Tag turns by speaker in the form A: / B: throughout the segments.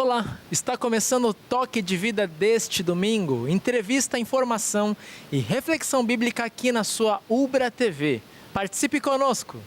A: Olá, está começando o Toque de Vida deste domingo, entrevista, informação e reflexão bíblica aqui na sua Ubra TV. Participe conosco!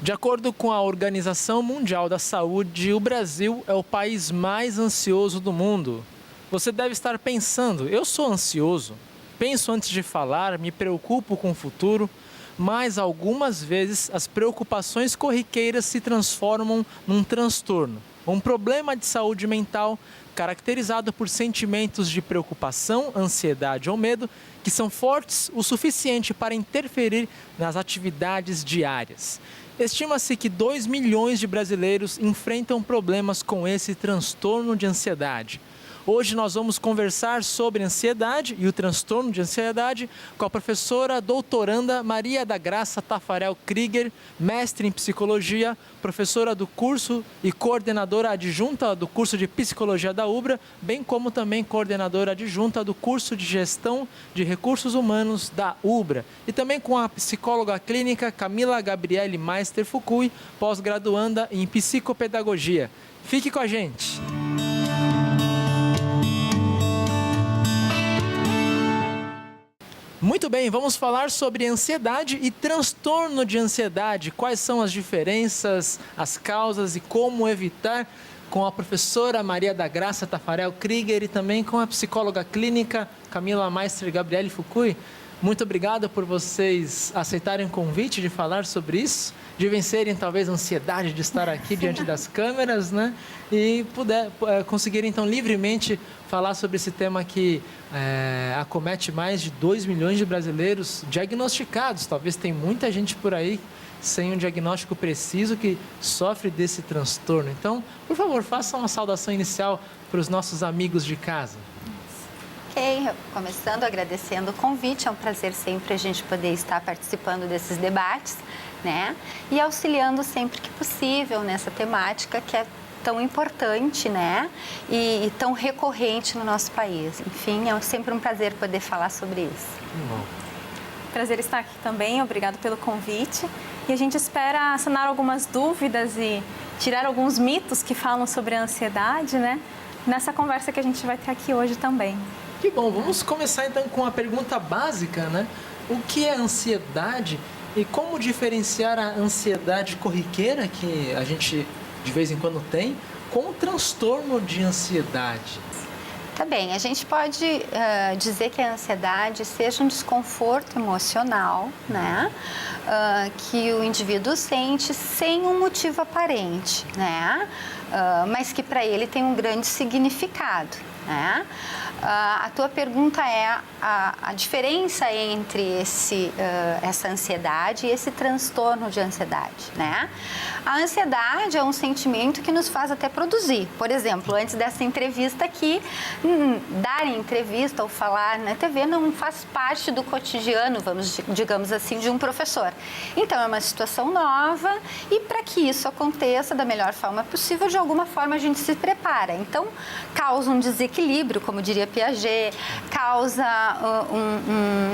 A: De acordo com a Organização Mundial da Saúde, o Brasil é o país mais ansioso do mundo. Você deve estar pensando, eu sou ansioso, penso antes de falar, me preocupo com o futuro, mas algumas vezes as preocupações corriqueiras se transformam num transtorno, um problema de saúde mental caracterizado por sentimentos de preocupação, ansiedade ou medo que são fortes o suficiente para interferir nas atividades diárias. Estima-se que 2 milhões de brasileiros enfrentam problemas com esse transtorno de ansiedade. Hoje nós vamos conversar sobre ansiedade e o transtorno de ansiedade com a professora doutoranda Maria da Graça Tafarel Krieger, mestre em psicologia, professora do curso e coordenadora adjunta do curso de psicologia da Ubra, bem como também coordenadora adjunta do curso de gestão de recursos humanos da Ubra. E também com a psicóloga clínica Camila Gabriele Meister Fukui, pós-graduanda em psicopedagogia. Fique com a gente! Muito bem, vamos falar sobre ansiedade e transtorno de ansiedade. Quais são as diferenças, as causas e como evitar, com a professora Maria da Graça Tafarel Krieger e também com a psicóloga clínica Camila Meister Gabriele Fukui. Muito obrigado por vocês aceitarem o convite de falar sobre isso, de vencerem talvez a ansiedade de estar aqui diante das câmeras, né? E conseguirem então livremente falar sobre esse tema que acomete mais de 2 milhões de brasileiros diagnosticados. Talvez tem muita gente por aí sem um diagnóstico preciso que sofre desse transtorno. Então, por favor, faça uma saudação inicial para os nossos amigos de casa.
B: Ok, começando agradecendo o convite, é um prazer sempre a gente poder estar participando desses debates, né? E auxiliando sempre que possível nessa temática que é tão importante, né? E tão recorrente no nosso país. Enfim, é sempre um prazer poder falar sobre isso.
C: Prazer estar aqui também, obrigado pelo convite. E a gente espera sanar algumas dúvidas e tirar alguns mitos que falam sobre a ansiedade, né? Nessa conversa que a gente vai ter aqui hoje também.
A: Que bom, vamos começar então com a pergunta básica, né? O que é ansiedade e como diferenciar a ansiedade corriqueira, que a gente de vez em quando tem, com o transtorno de ansiedade?
B: Tá bem, a gente pode dizer que a ansiedade seja um desconforto emocional, né? Que o indivíduo sente sem um motivo aparente, né? Mas que para ele tem um grande significado, né? A tua pergunta é a diferença entre essa ansiedade e esse transtorno de ansiedade, né? A ansiedade é um sentimento que nos faz até produzir. Por exemplo, antes dessa entrevista aqui, dar entrevista ou falar na TV não faz parte do cotidiano, digamos assim, de um professor. Então, é uma situação nova e para que isso aconteça da melhor forma possível, de alguma forma a gente se prepara. Então, causa um desequilíbrio, como diria Piaget, causa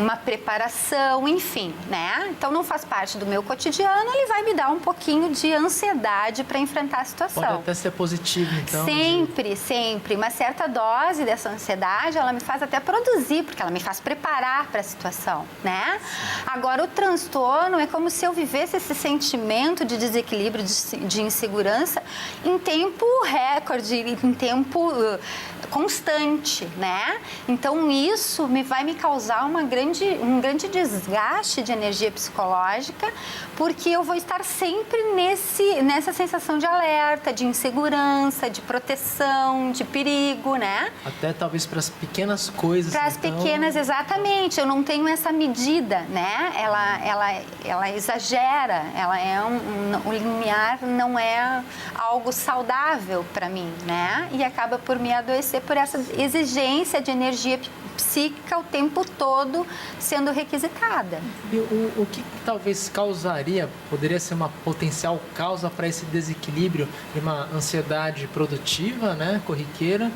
B: uma preparação, enfim, né? Então, não faz parte do meu cotidiano, ele vai me dar um pouquinho de ansiedade para enfrentar a situação.
A: Pode até ser positivo, então.
B: Sempre, sempre. Uma certa dose dessa ansiedade, ela me faz até produzir, porque ela me faz preparar para a situação, né? Agora, o transtorno é como se eu vivesse esse sentimento de desequilíbrio, de insegurança em tempo recorde, em tempo constante, né? Então, isso vai me causar um grande desgaste de energia psicológica, porque eu vou estar sempre nessa sensação de alerta, de insegurança, de proteção, de perigo, né?
A: Até talvez para as pequenas coisas.
B: Para as pequenas, exatamente. Eu não tenho essa medida, né? Ela exagera, ela é o limiar não é algo saudável para mim, né? E acaba por me adoecer por essa exigência de energia psíquica o tempo todo sendo requisitada.
A: E o que talvez causaria, poderia ser uma potencial causa para esse desequilíbrio de uma ansiedade produtiva, né, corriqueira,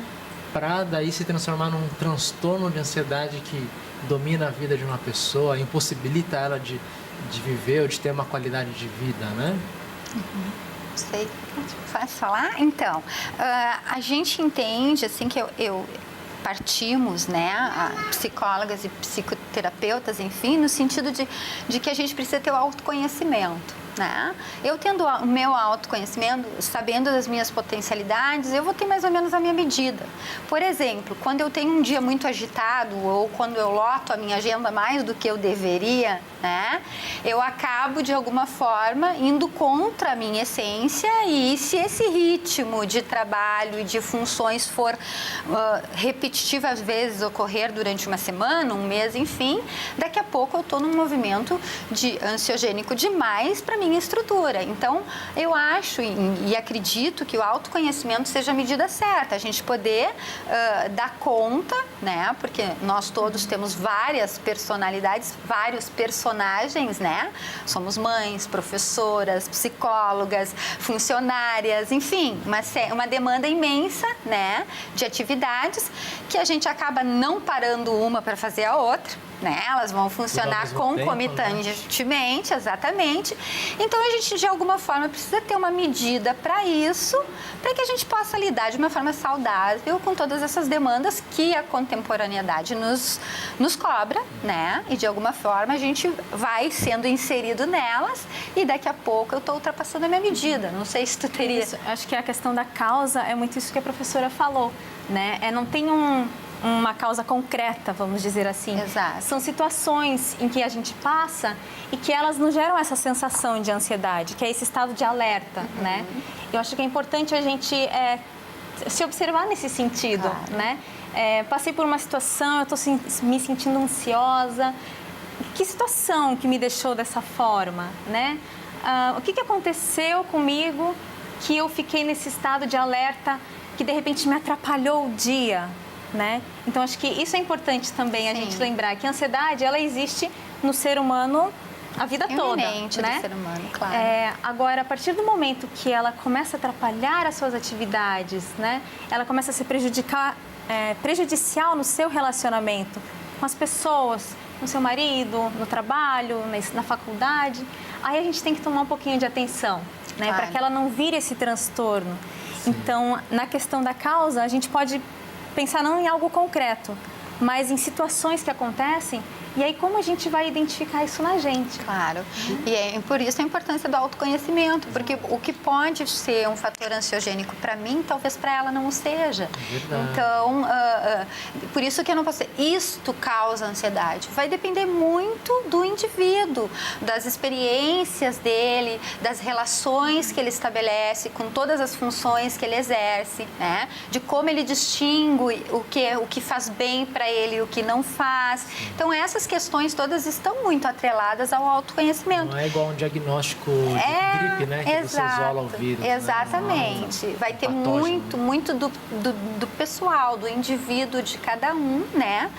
A: para daí se transformar num transtorno de ansiedade que domina a vida de uma pessoa, impossibilita ela de viver ou de ter uma qualidade de vida, né?
B: Sei, posso falar? Então, a gente entende, assim, que eu partimos, né, psicólogas e psicoterapeutas, enfim, no sentido de que a gente precisa ter o autoconhecimento. Né? Eu tendo o meu autoconhecimento, sabendo das minhas potencialidades, eu vou ter mais ou menos a minha medida. Por exemplo, quando eu tenho um dia muito agitado ou quando eu loto a minha agenda mais do que eu deveria, né, eu acabo de alguma forma indo contra a minha essência, e se esse ritmo de trabalho e de funções for repetitivo, às vezes ocorrer durante uma semana, um mês, enfim, daqui a pouco eu estou num movimento ansiogênico demais para minha estrutura. Então, eu acho e acredito que o autoconhecimento seja a medida certa, a gente poder dar conta, né? Porque nós todos temos várias personalidades, vários personagens, né? Somos mães, professoras, psicólogas, funcionárias, enfim, uma demanda imensa, né? De atividades que a gente acaba não parando uma para fazer a outra. Né? Elas vão funcionar concomitantemente, exatamente. Então, a gente, de alguma forma, precisa ter uma medida para isso, para que a gente possa lidar de uma forma saudável com todas essas demandas que a contemporaneidade nos cobra, né? E, de alguma forma, a gente vai sendo inserido nelas e, daqui a pouco, eu estou ultrapassando a minha medida. Não sei se tu teria...
C: Isso, acho que a questão da causa é muito isso que a professora falou, né? Não tem uma causa concreta, vamos dizer assim.
B: Exato.
C: São situações em que a gente passa e que elas nos geram essa sensação de ansiedade, que é esse estado de alerta, né? Eu acho que é importante a gente se observar nesse sentido,
B: claro.
C: Né? Passei por uma situação, eu estou me sentindo ansiosa. Que situação que me deixou dessa forma, né? O que aconteceu comigo que eu fiquei nesse estado de alerta que, de repente, me atrapalhou o dia, né? Então, acho que isso é importante também, a gente lembrar que a ansiedade, ela existe no ser humano a vida toda, né?
B: Do ser humano, claro.
C: Agora, a partir do momento que ela começa a atrapalhar as suas atividades, né? Ela começa a ser prejudicial no seu relacionamento com as pessoas, com seu marido, no trabalho, na faculdade, aí a gente tem que tomar um pouquinho de atenção, né?
B: Claro.
C: Para que ela não vire esse transtorno. Sim. Então, na questão da causa, a gente pode pensar não em algo concreto, mas em situações que acontecem, e aí como a gente vai identificar isso na gente.
B: Claro, e por isso a importância do autoconhecimento, porque o que pode ser um fator ansiogênico para mim, talvez para ela não o seja.
A: Verdade.
B: Então, por isso que eu não posso dizer, isto causa ansiedade. Vai depender muito do indivíduo, das experiências dele, das relações que ele estabelece com todas as funções que ele exerce, né? De como ele distingue o que faz bem para ele e o que não faz. Então, essas questões todas estão muito atreladas ao autoconhecimento.
A: Não é igual um diagnóstico de gripe, né? Que você isola o vírus.
B: Exatamente.
A: Né?
B: Vai ter muito do pessoal, do indivíduo, de cada um, né?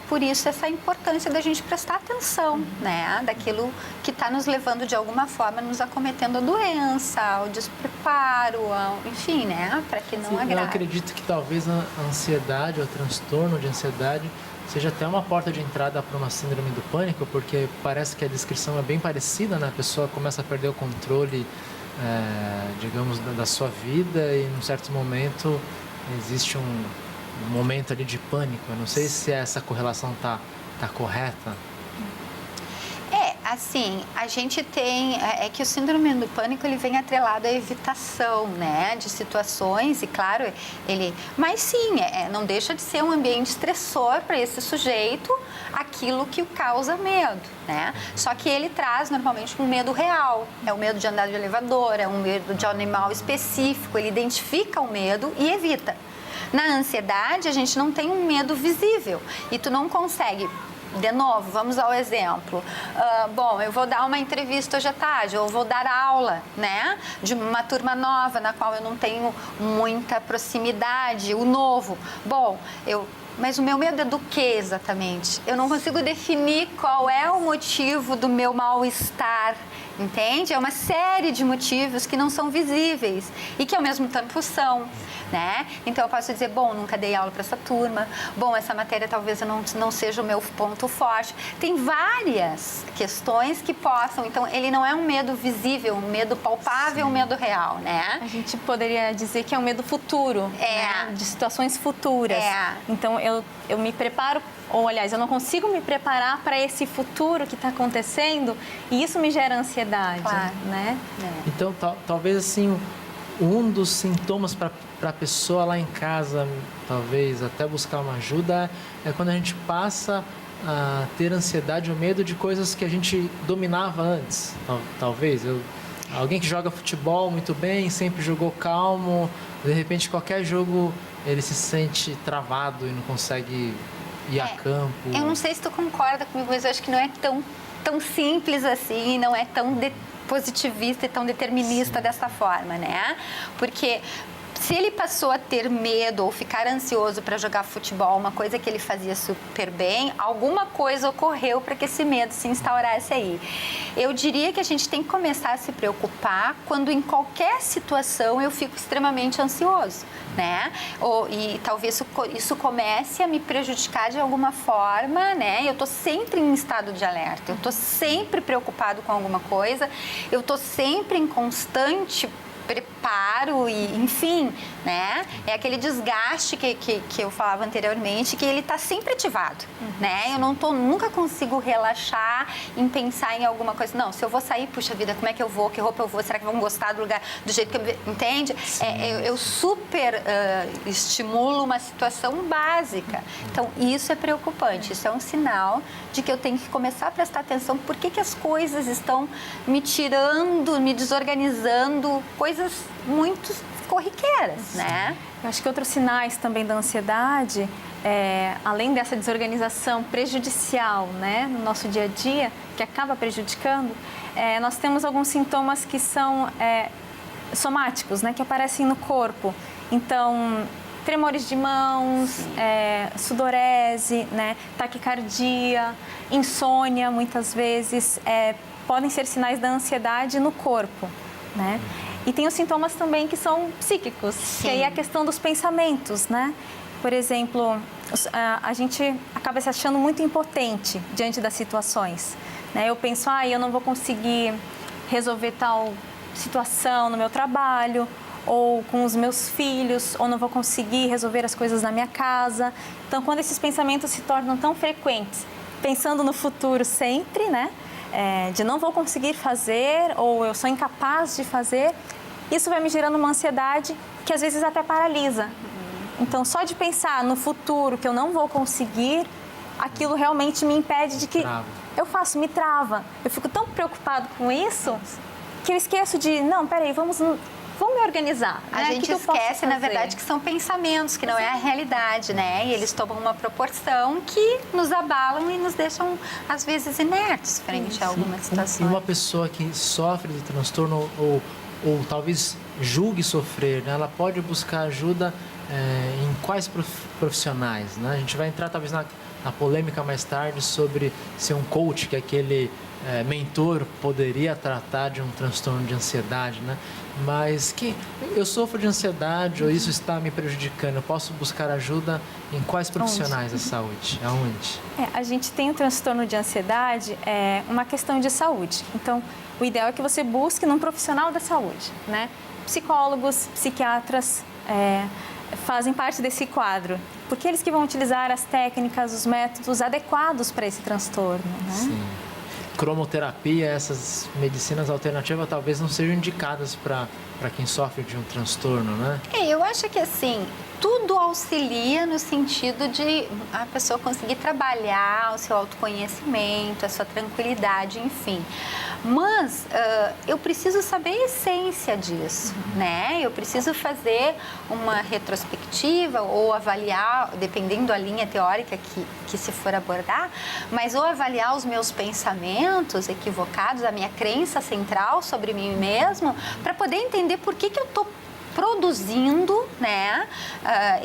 B: Por isso, essa importância da gente prestar atenção, né? Daquilo que está nos levando, de alguma forma, nos acometendo a doença, ao despreparo, enfim, né? Para que não agrave.
A: Eu acredito que talvez a ansiedade, o transtorno de ansiedade, seja até uma porta de entrada para uma síndrome do pânico, porque parece que a descrição é bem parecida, né? A pessoa começa a perder o controle, digamos, da sua vida e, num certo momento, existe um momento ali de pânico. Eu não sei se essa correlação tá correta.
B: Assim, a gente tem... É que o síndrome do pânico, ele vem atrelado à evitação, né? De situações, e claro, mas sim, não deixa de ser um ambiente estressor para esse sujeito, aquilo que o causa medo, né? Só que ele traz, normalmente, um medo real. É o medo de andar de elevador, é um medo de animal específico, ele identifica o medo e evita. Na ansiedade, a gente não tem um medo visível e tu não consegue... De novo, vamos ao exemplo. Bom, eu vou dar uma entrevista hoje à tarde, ou vou dar aula, né? De uma turma nova, na qual eu não tenho muita proximidade, o novo. Bom, eu Mas o meu medo é do que exatamente? Eu não consigo definir qual é o motivo do meu mal-estar, entende? É uma série de motivos que não são visíveis e que ao mesmo tempo são, né? Então eu posso dizer, bom, nunca dei aula para essa turma, bom, essa matéria talvez eu não seja o meu ponto forte. Tem várias questões que possam, então ele não é um medo visível, um medo palpável, um medo real, né?
C: A gente poderia dizer que é um medo futuro, né? De situações futuras. Então eu me preparo, ou aliás, eu não consigo me preparar para esse futuro que está acontecendo e isso me gera ansiedade, né?
A: Então, talvez assim, um dos sintomas para a pessoa lá em casa, talvez até buscar uma ajuda, é quando a gente passa a ter ansiedade ou medo de coisas que a gente dominava antes. Talvez alguém que joga futebol muito bem, sempre jogou calmo, de repente qualquer jogo ele se sente travado e não consegue ir a campo.
B: Eu não sei se tu concorda comigo, mas eu acho que não é tão simples assim, não é tão positivista e tão determinista dessa forma, né? Porque se ele passou a ter medo ou ficar ansioso para jogar futebol, uma coisa que ele fazia super bem, alguma coisa ocorreu para que esse medo se instaurasse aí. Eu diria que a gente tem que começar a se preocupar quando em qualquer situação eu fico extremamente ansioso, né? E talvez isso comece a me prejudicar de alguma forma, né? Eu estou sempre em estado de alerta, eu estou sempre preocupado com alguma coisa, eu estou sempre em constante preparo e, enfim, né? É aquele desgaste que eu falava anteriormente, que ele está sempre ativado, né? Eu nunca consigo relaxar em pensar em alguma coisa. Não, se eu vou sair, puxa vida, como é que eu vou? Que roupa eu vou? Será que vão gostar do lugar do jeito que eu... Entende? Eu super estimulo uma situação básica. Então, isso é preocupante. Isso é um sinal de que eu tenho que começar a prestar atenção por que as coisas estão me tirando, me desorganizando, coisas muito corriqueiras, né?
C: Eu acho que outros sinais também da ansiedade, além dessa desorganização prejudicial, né, no nosso dia a dia, que acaba prejudicando, nós temos alguns sintomas que são somáticos, né, que aparecem no corpo. Então, tremores de mãos, sudorese, né, taquicardia, insônia, muitas vezes, podem ser sinais da ansiedade no corpo, né? E tem os sintomas também que são psíquicos, que aí é a questão dos pensamentos, né? Por exemplo, a gente acaba se achando muito impotente diante das situações, né? Eu penso, eu não vou conseguir resolver tal situação no meu trabalho, ou com os meus filhos, ou não vou conseguir resolver as coisas na minha casa. Então, quando esses pensamentos se tornam tão frequentes, pensando no futuro sempre, né? De não vou conseguir fazer, ou eu sou incapaz de fazer, isso vai me gerando uma ansiedade que às vezes até paralisa. Então, só de pensar no futuro que eu não vou conseguir, aquilo realmente me impede de que me trava. Eu fico tão preocupado com isso que eu esqueço de, não, peraí, vamos me organizar.
B: A gente esquece, na verdade, que são pensamentos, que não é a realidade, né? E eles tomam uma proporção que nos abalam e nos deixam, às vezes, inertes frente a algumas situações.
A: E uma pessoa que sofre do transtorno ou talvez julgue sofrer, né? Ela pode buscar ajuda em quais profissionais, né? A gente vai entrar, talvez, na polêmica mais tarde sobre se um coach, que é aquele mentor, poderia tratar de um transtorno de ansiedade, né? Mas que eu sofro de ansiedade ou isso está me prejudicando, eu posso buscar ajuda em quais profissionais da saúde? Aonde?
C: A gente tem o transtorno de ansiedade, uma questão de saúde. Então, o ideal é que você busque num profissional da saúde, né? Psicólogos, psiquiatras fazem parte desse quadro, porque eles que vão utilizar as técnicas, os métodos adequados para esse transtorno, né?
A: Sim. Cromoterapia, essas medicinas alternativas talvez não sejam indicadas para quem sofre de um transtorno, né?
B: Eu acho que assim, tudo auxilia no sentido de a pessoa conseguir trabalhar o seu autoconhecimento, a sua tranquilidade, enfim. Mas eu preciso saber a essência disso, né? Eu preciso fazer uma retrospectiva ou avaliar, dependendo da linha teórica que se for abordar, mas ou avaliar os meus pensamentos equivocados, a minha crença central sobre mim mesmo, para poder entender por que eu estou produzindo, né,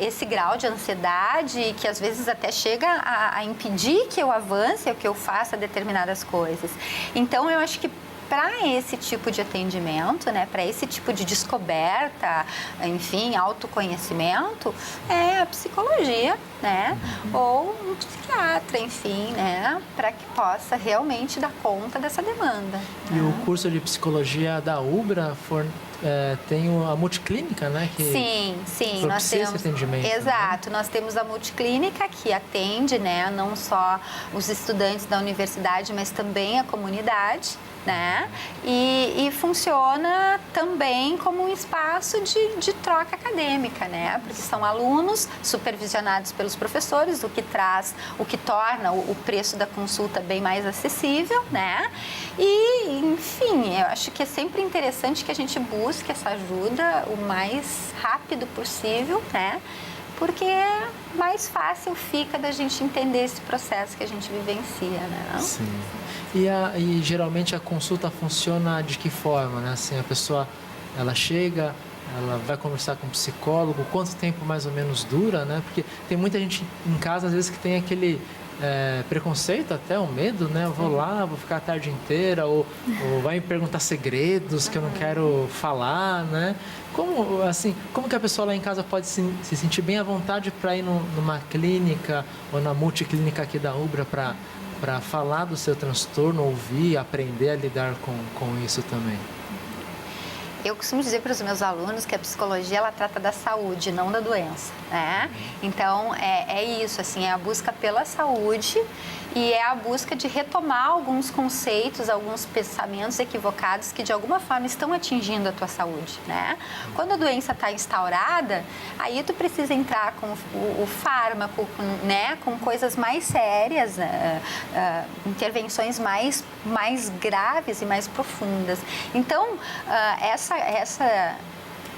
B: esse grau de ansiedade que às vezes até chega a impedir que eu avance ou que eu faça determinadas coisas. Então, eu acho que para esse tipo de atendimento, né, para esse tipo de descoberta, enfim, autoconhecimento, é a psicologia, né, ou um psiquiatra, enfim, né, para que possa realmente dar conta dessa demanda.
A: E
B: né?
A: o curso de psicologia da UBRA tem a multiclínica, né? Que
B: Sim, nós temos
A: esse atendimento.
B: Exato, nós temos a multiclínica que atende, né, não só os estudantes da universidade, mas também a comunidade. Né? E funciona também como um espaço de troca acadêmica, né? Porque são alunos supervisionados pelos professores, o que torna o preço da consulta bem mais acessível, né? E, enfim, eu acho que é sempre interessante que a gente busque essa ajuda o mais rápido possível, né? Porque mais fácil fica da gente entender esse processo que a gente vivencia, né?
A: Sim. E geralmente a consulta funciona de que forma, né? Assim, a pessoa, ela chega, ela vai conversar com o psicólogo, quanto tempo mais ou menos dura, né? Porque tem muita gente em casa, às vezes, que tem aquele preconceito, até o medo, né? Eu vou lá, vou ficar a tarde inteira, ou vai me perguntar segredos que eu não quero falar, né? Como que a pessoa lá em casa pode se sentir bem à vontade para ir numa clínica ou na multiclínica aqui da UBRA para falar do seu transtorno, ouvir, aprender a lidar com isso também?
B: Eu costumo dizer para os meus alunos que a psicologia ela trata da saúde, não da doença, né? Então é isso, assim, é a busca pela saúde e é a busca de retomar alguns conceitos, alguns pensamentos equivocados que de alguma forma estão atingindo a tua saúde, né? Quando a doença está instaurada, aí tu precisa entrar com o fármaco, né? Com coisas mais sérias, intervenções mais graves e mais profundas. Então, essa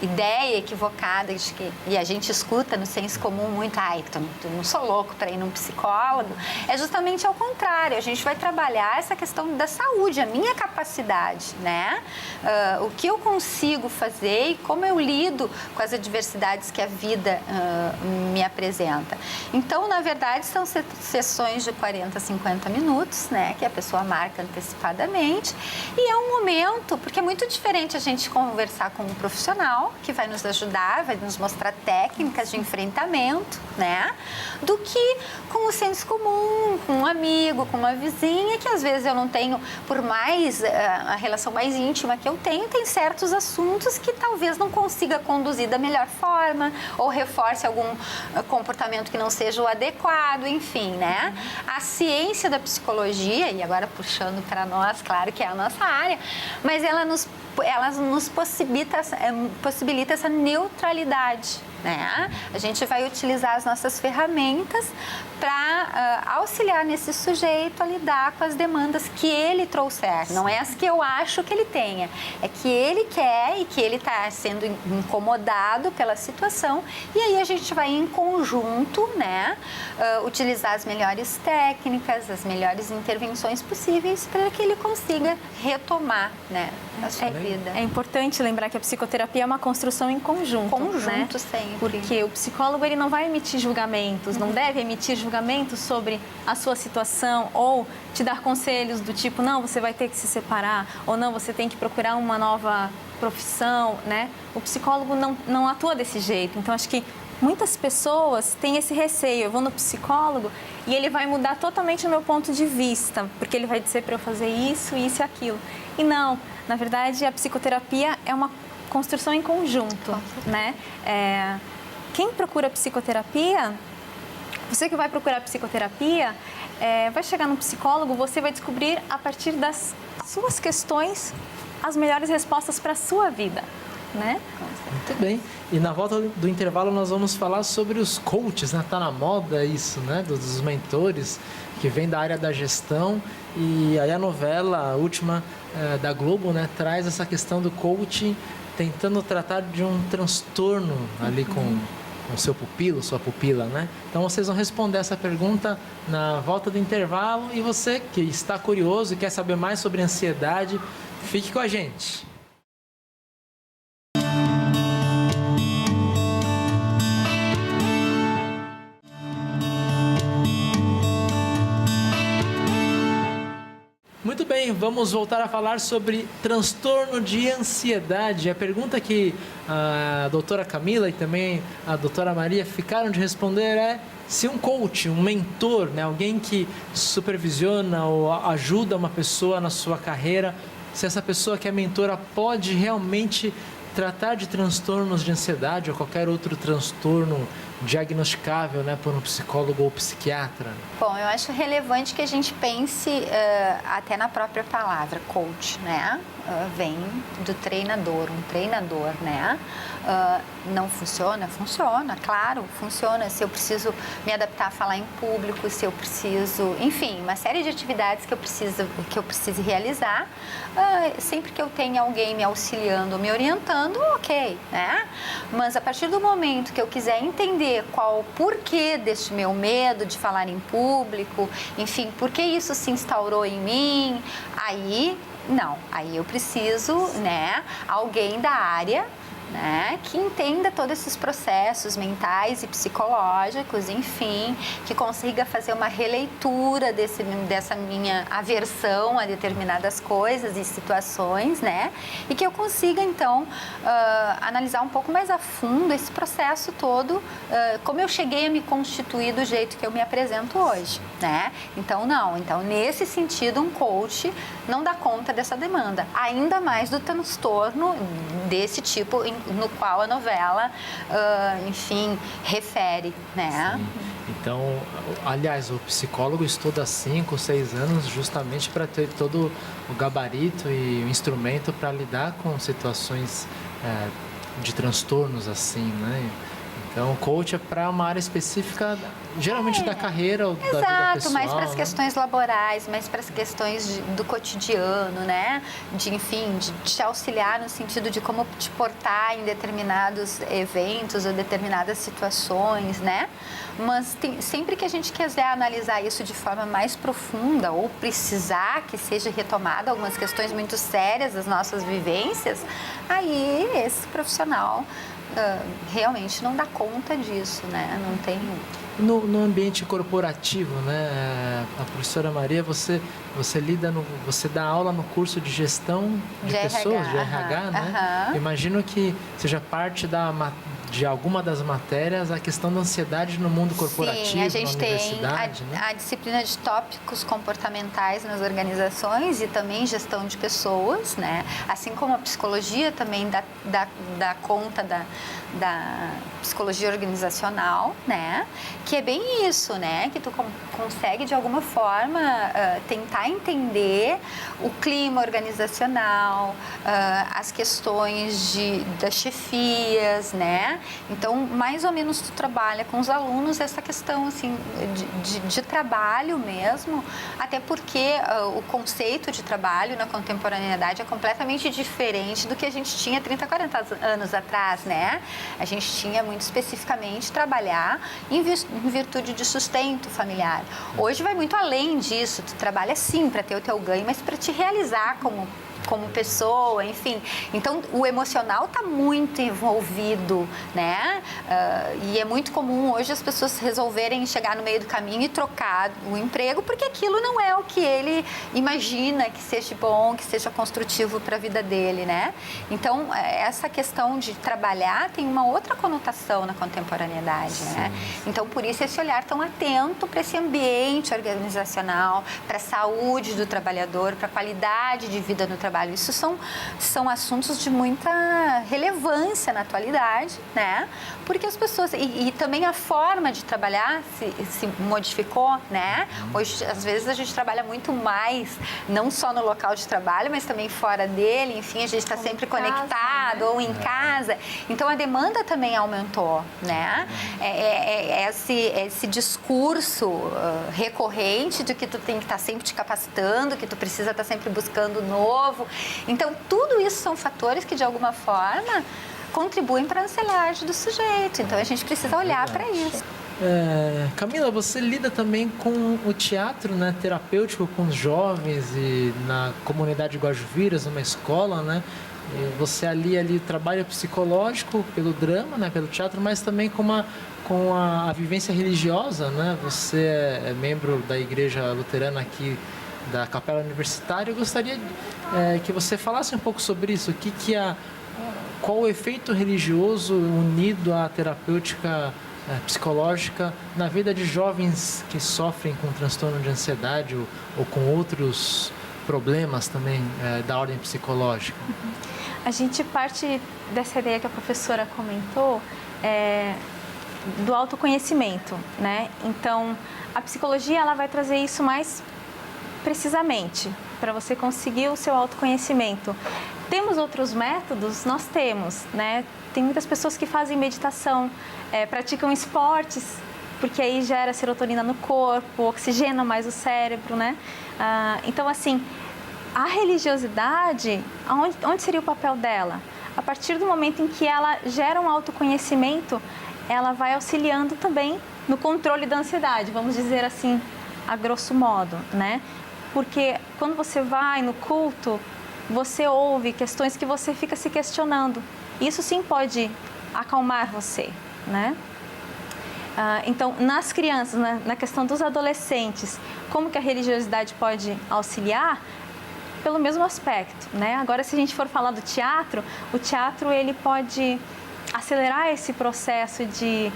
B: ideia equivocada de que, e a gente escuta no senso comum muito, eu não sou louco para ir num psicólogo, é justamente ao contrário, a gente vai trabalhar essa questão da saúde, a minha capacidade, né? O que eu consigo fazer e como eu lido com as adversidades que a vida me apresenta. Então, na verdade, são sessões de 40 a 50 minutos, né? Que a pessoa marca antecipadamente e é um momento, porque é muito diferente a gente conversar com um profissional que vai nos ajudar, vai nos mostrar técnicas de enfrentamento, né? Do que com o senso comum, com um amigo, com uma vizinha, que às vezes eu não tenho, por mais a relação mais íntima que eu tenho, tem certos assuntos que talvez não consiga conduzir da melhor forma ou reforce algum comportamento que não seja o adequado, enfim, né? A ciência da psicologia, e agora puxando para nós, claro que é a nossa área, mas ela nos possibilita essa neutralidade, né? A gente vai utilizar as nossas ferramentas para auxiliar nesse sujeito a lidar com as demandas que ele trouxer. Não é as que eu acho que ele tenha, é que ele quer e que ele está sendo incomodado pela situação. E aí a gente vai em conjunto, né, utilizar as melhores técnicas, as melhores intervenções possíveis para que ele consiga retomar, né, a sua vida.
C: É importante lembrar que a psicoterapia é uma construção em conjunto, né?
B: Sempre.
C: Porque o psicólogo ele não vai emitir julgamentos, não deve emitir julgamentos sobre a sua situação ou te dar conselhos do tipo, não, você vai ter que se separar, ou não, você tem que procurar uma nova profissão, né? O psicólogo não atua desse jeito. Então, acho que muitas pessoas têm esse receio. Eu vou no psicólogo e ele vai mudar totalmente o meu ponto de vista, porque ele vai dizer para eu fazer isso, isso e aquilo. E não, na verdade, a psicoterapia é uma construção em conjunto, né? Quem procura psicoterapia, você que vai procurar psicoterapia, vai chegar no psicólogo, você vai descobrir a partir das suas questões as melhores respostas para a sua vida, né?
A: Muito bem. E na volta do intervalo nós vamos falar sobre os coaches, né? Tá na moda isso, né? Dos mentores que vêm da área da gestão. E aí a novela, a última da Globo, né? Traz essa questão do coaching tentando tratar de um transtorno ali com o seu pupilo, sua pupila, né? Então vocês vão responder essa pergunta na volta do intervalo. E você que está curioso e quer saber mais sobre ansiedade, fique com a gente. Muito bem, vamos voltar a falar sobre transtorno de ansiedade. A pergunta que a doutora Camila e também a doutora Maria ficaram de responder é se um coach, um mentor, né, alguém que supervisiona ou ajuda uma pessoa na sua carreira, se essa pessoa que é mentora pode realmente tratar de transtornos de ansiedade ou qualquer outro transtorno diagnosticável, né, por um psicólogo ou psiquiatra?
B: Bom, eu acho relevante que a gente pense até na própria palavra coach, né? Vem do treinador, um treinador, né? Não funciona? Funciona, claro, funciona. Se eu preciso me adaptar a falar em público, se eu preciso, enfim, uma série de atividades que eu preciso realizar, sempre que eu tenha alguém me auxiliando, me orientando, ok, né? Mas a partir do momento que eu quiser entender qual o porquê deste meu medo de falar em público, enfim, por que isso se instaurou em mim, aí eu preciso, né, alguém da área, né, que entenda todos esses processos mentais e psicológicos, enfim, que consiga fazer uma releitura dessa minha aversão a determinadas coisas e situações, né, e que eu consiga, então, analisar um pouco mais a fundo esse processo todo, como eu cheguei a me constituir do jeito que eu me apresento hoje, né. Então, nesse sentido, um coach não dá conta dessa demanda, ainda mais do transtorno desse tipo no qual a novela, enfim, refere, né?
A: Sim. Então, aliás, o psicólogo estuda 5, 6 anos justamente para ter todo o gabarito e o instrumento para lidar com situações de transtornos assim, né? Então, o coach é para uma área específica, geralmente da carreira ou da vida pessoal.
B: Exato, mais para as
A: né?
B: questões laborais, mais para as questões do cotidiano, né? De te auxiliar no sentido de como te portar em determinados eventos ou determinadas situações, né? Mas sempre que a gente quiser analisar isso de forma mais profunda ou precisar que seja retomada algumas questões muito sérias das nossas vivências, aí esse profissional realmente não dá conta disso, né? Não tem...
A: No ambiente corporativo, né? A professora Maria, você dá aula no curso de gestão de pessoas, de RH, né? Imagino que seja parte de alguma das matérias a questão da ansiedade no mundo corporativo,
B: Sim, a gente
A: na universidade,
B: tem
A: né?
B: a disciplina de tópicos comportamentais nas organizações e também gestão de pessoas, né? Assim como a psicologia também dá conta da psicologia organizacional, né? Que é bem isso, né? Que tu consegue de alguma forma tentar entender o clima organizacional, as questões das chefias, né? Então, mais ou menos tu trabalha com os alunos essa questão assim de trabalho mesmo, até porque o conceito de trabalho na contemporaneidade é completamente diferente do que a gente tinha 30, 40 anos atrás, né? A gente tinha muito especificamente trabalhar em virtude de sustento familiar. Hoje vai muito além disso, tu trabalha sim para ter o teu ganho, mas para te realizar como pessoa, enfim. Então, o emocional está muito envolvido, né? E é muito comum hoje as pessoas resolverem chegar no meio do caminho e trocar o emprego, porque aquilo não é o que ele imagina que seja bom, que seja construtivo para a vida dele, né? Então, essa questão de trabalhar tem uma outra conotação na contemporaneidade, né? Então, por isso, esse olhar tão atento para esse ambiente organizacional, para a saúde do trabalhador, para a qualidade de vida no trabalho. Isso são assuntos de muita relevância na atualidade, né? Porque as pessoas... E também a forma de trabalhar se modificou, né? Hoje, às vezes, a gente trabalha muito mais, não só no local de trabalho, mas também fora dele. Enfim, a gente está sempre conectado, né? Ou em casa. Então, a demanda também aumentou, né? Esse discurso recorrente de que tu tem que estar sempre te capacitando, que tu precisa estar sempre buscando novo. Então, tudo isso são fatores que, de alguma forma, contribuem para a ansiedade do sujeito. Então, a gente precisa olhar para isso.
A: Camila, você lida também com o teatro, né, terapêutico com os jovens e na comunidade Guajuviras, numa escola, né? E você alia ali o trabalho psicológico pelo drama, né, pelo teatro, mas também com a vivência religiosa, né? Você é membro da Igreja Luterana aqui da Capela Universitária. Eu gostaria que você falasse um pouco sobre isso. Qual o efeito religioso unido à terapêutica psicológica na vida de jovens que sofrem com transtorno de ansiedade ou com outros problemas também da ordem psicológica?
C: A gente parte dessa ideia que a professora comentou, do autoconhecimento, né? Então, a psicologia ela vai trazer isso mais precisamente, para você conseguir o seu autoconhecimento. Temos outros métodos? Nós temos, né? Tem muitas pessoas que fazem meditação, praticam esportes, porque aí gera serotonina no corpo, oxigena mais o cérebro, né? Então, assim, a religiosidade, onde seria o papel dela? A partir do momento em que ela gera um autoconhecimento, ela vai auxiliando também no controle da ansiedade, vamos dizer assim, a grosso modo, né? Porque quando você vai no culto, você ouve questões que você fica se questionando. Isso sim pode acalmar você, né? Então, nas crianças, na questão dos adolescentes, como que a religiosidade pode auxiliar? Pelo mesmo aspecto, né? Agora, se a gente for falar do teatro, o teatro ele pode acelerar esse processo de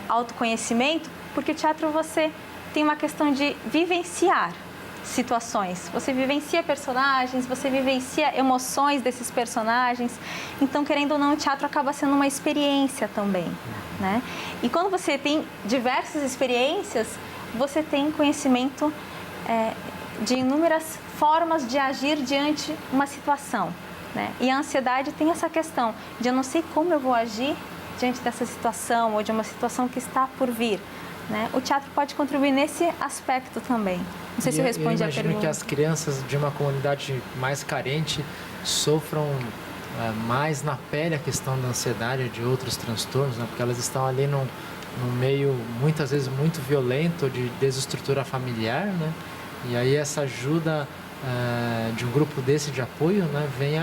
C: autoconhecimento, porque o teatro você tem uma questão de vivenciar situações. Você vivencia personagens, você vivencia emoções desses personagens. Então, querendo ou não, o teatro acaba sendo uma experiência também, né? E quando você tem diversas experiências, você tem conhecimento de inúmeras formas de agir diante uma situação, né? E a ansiedade tem essa questão de eu não sei como eu vou agir diante dessa situação ou de uma situação que está por vir, né? O teatro pode contribuir nesse aspecto também. Não sei se eu respondi a pergunta.
A: Eu imagino que as crianças de uma comunidade mais carente sofram mais na pele a questão da ansiedade, de outros transtornos, né? Porque elas estão ali num meio, muitas vezes, muito violento de desestrutura familiar, né? E aí essa ajuda de um grupo desse de apoio, né, vem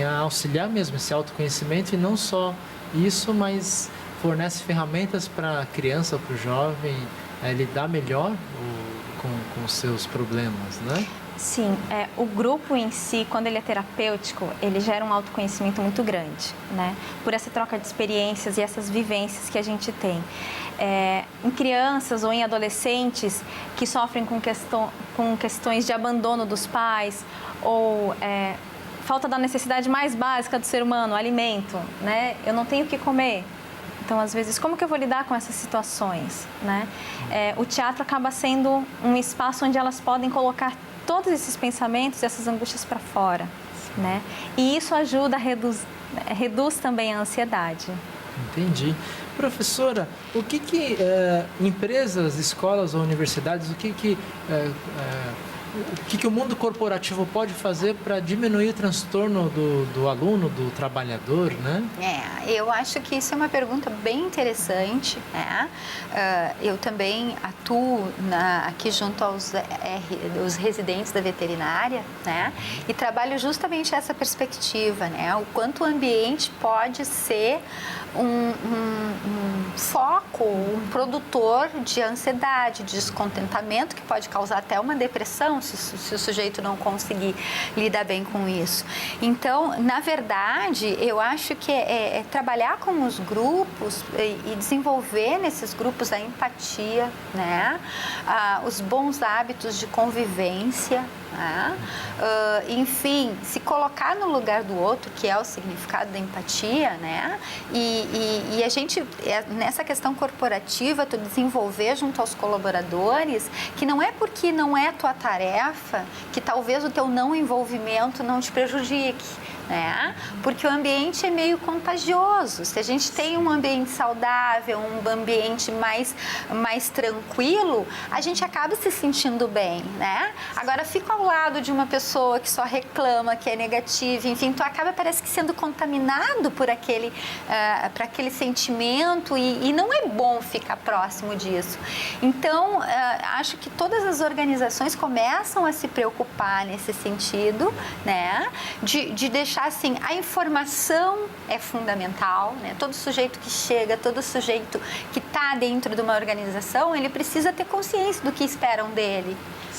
A: a auxiliar mesmo esse autoconhecimento, e não só isso, mas fornece ferramentas para a criança, para o jovem lidar melhor com os seus problemas, né?
C: Sim, o grupo em si, quando ele é terapêutico, ele gera um autoconhecimento muito grande, né? Por essa troca de experiências e essas vivências que a gente tem. Em crianças ou em adolescentes que sofrem com questões de abandono dos pais ou falta da necessidade mais básica do ser humano, alimento, né? Eu não tenho o que comer. Então, às vezes, como que eu vou lidar com essas situações, né? O teatro acaba sendo um espaço onde elas podem colocar todos esses pensamentos, essas angústias para fora, né? E isso ajuda reduz também a ansiedade.
A: Entendi. Professora, o que empresas, escolas ou universidades, o que o mundo corporativo pode fazer para diminuir o transtorno do aluno, do trabalhador, né?
B: Eu acho que isso é uma pergunta bem interessante, né? Eu também atuo aqui junto aos residentes da veterinária, né? E trabalho justamente essa perspectiva, né? O quanto o ambiente pode ser um foco, um produtor de ansiedade, de descontentamento, que pode causar até uma depressão se o sujeito não conseguir lidar bem com isso. Então, na verdade, eu acho que é trabalhar com os grupos e desenvolver nesses grupos a empatia, né? Os bons hábitos de convivência, né? Enfim, se colocar no lugar do outro, que é o significado da empatia, né? E a gente, nessa questão corporativa, tu desenvolver junto aos colaboradores, que não é porque não é a tua tarefa, que talvez o teu não envolvimento não te prejudique, né? Porque o ambiente é meio contagioso. Se a gente tem um ambiente saudável, um ambiente mais tranquilo, a gente acaba se sentindo bem, né? Agora, fica ao lado de uma pessoa que só reclama, que é negativa, enfim, tu acaba, parece que, sendo contaminado por aquele sentimento, e não é bom ficar próximo disso. Então, acho que todas as organizações começam a se preocupar nesse sentido, né? De deixar deixar assim, a informação é fundamental, né? Todo sujeito que chega, todo sujeito que está dentro de uma organização, ele precisa ter consciência do que esperam dele,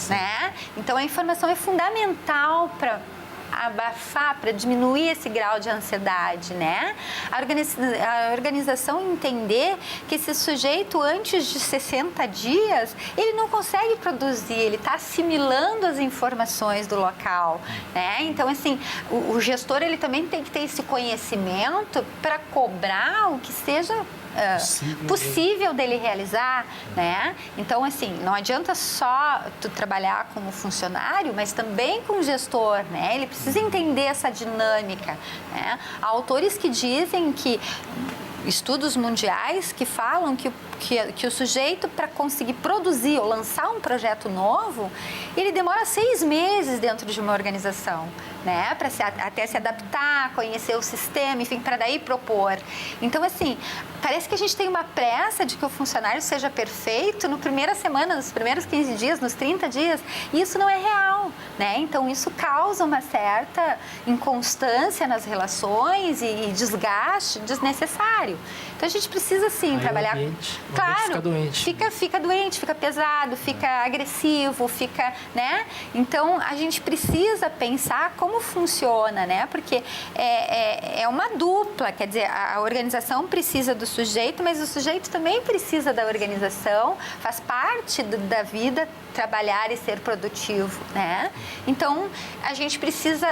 B: né? Então, a informação é fundamental para abafar, para diminuir esse grau de ansiedade, né? A organização entender que esse sujeito, antes de 60 dias, ele não consegue produzir, ele está assimilando as informações do local, né? Então, assim, o gestor, ele também tem que ter esse conhecimento para cobrar o que seja possível dele realizar, né? Então, assim, não adianta só tu trabalhar como funcionário, mas também com o gestor, né? Ele precisa entender essa dinâmica, né? Há autores que dizem que estudos mundiais que falam que o sujeito, para conseguir produzir ou lançar um projeto novo, ele demora 6 meses dentro de uma organização, né? Para até se adaptar, conhecer o sistema, enfim, para daí propor. Então, assim, parece que a gente tem uma pressa de que o funcionário seja perfeito na primeira semana, nos primeiros 15 dias, nos 30 dias, e isso não é real, né? Então, isso causa uma certa inconstância nas relações e desgaste desnecessário. Então, a gente precisa, sim, trabalhar... Claro,
A: fica doente.
B: Fica doente, fica pesado, fica agressivo, fica, né? Então, a gente precisa pensar como funciona, né? Porque é uma dupla, quer dizer, a organização precisa do sujeito, mas o sujeito também precisa da organização, faz parte da vida trabalhar e ser produtivo, né? Então, a gente precisa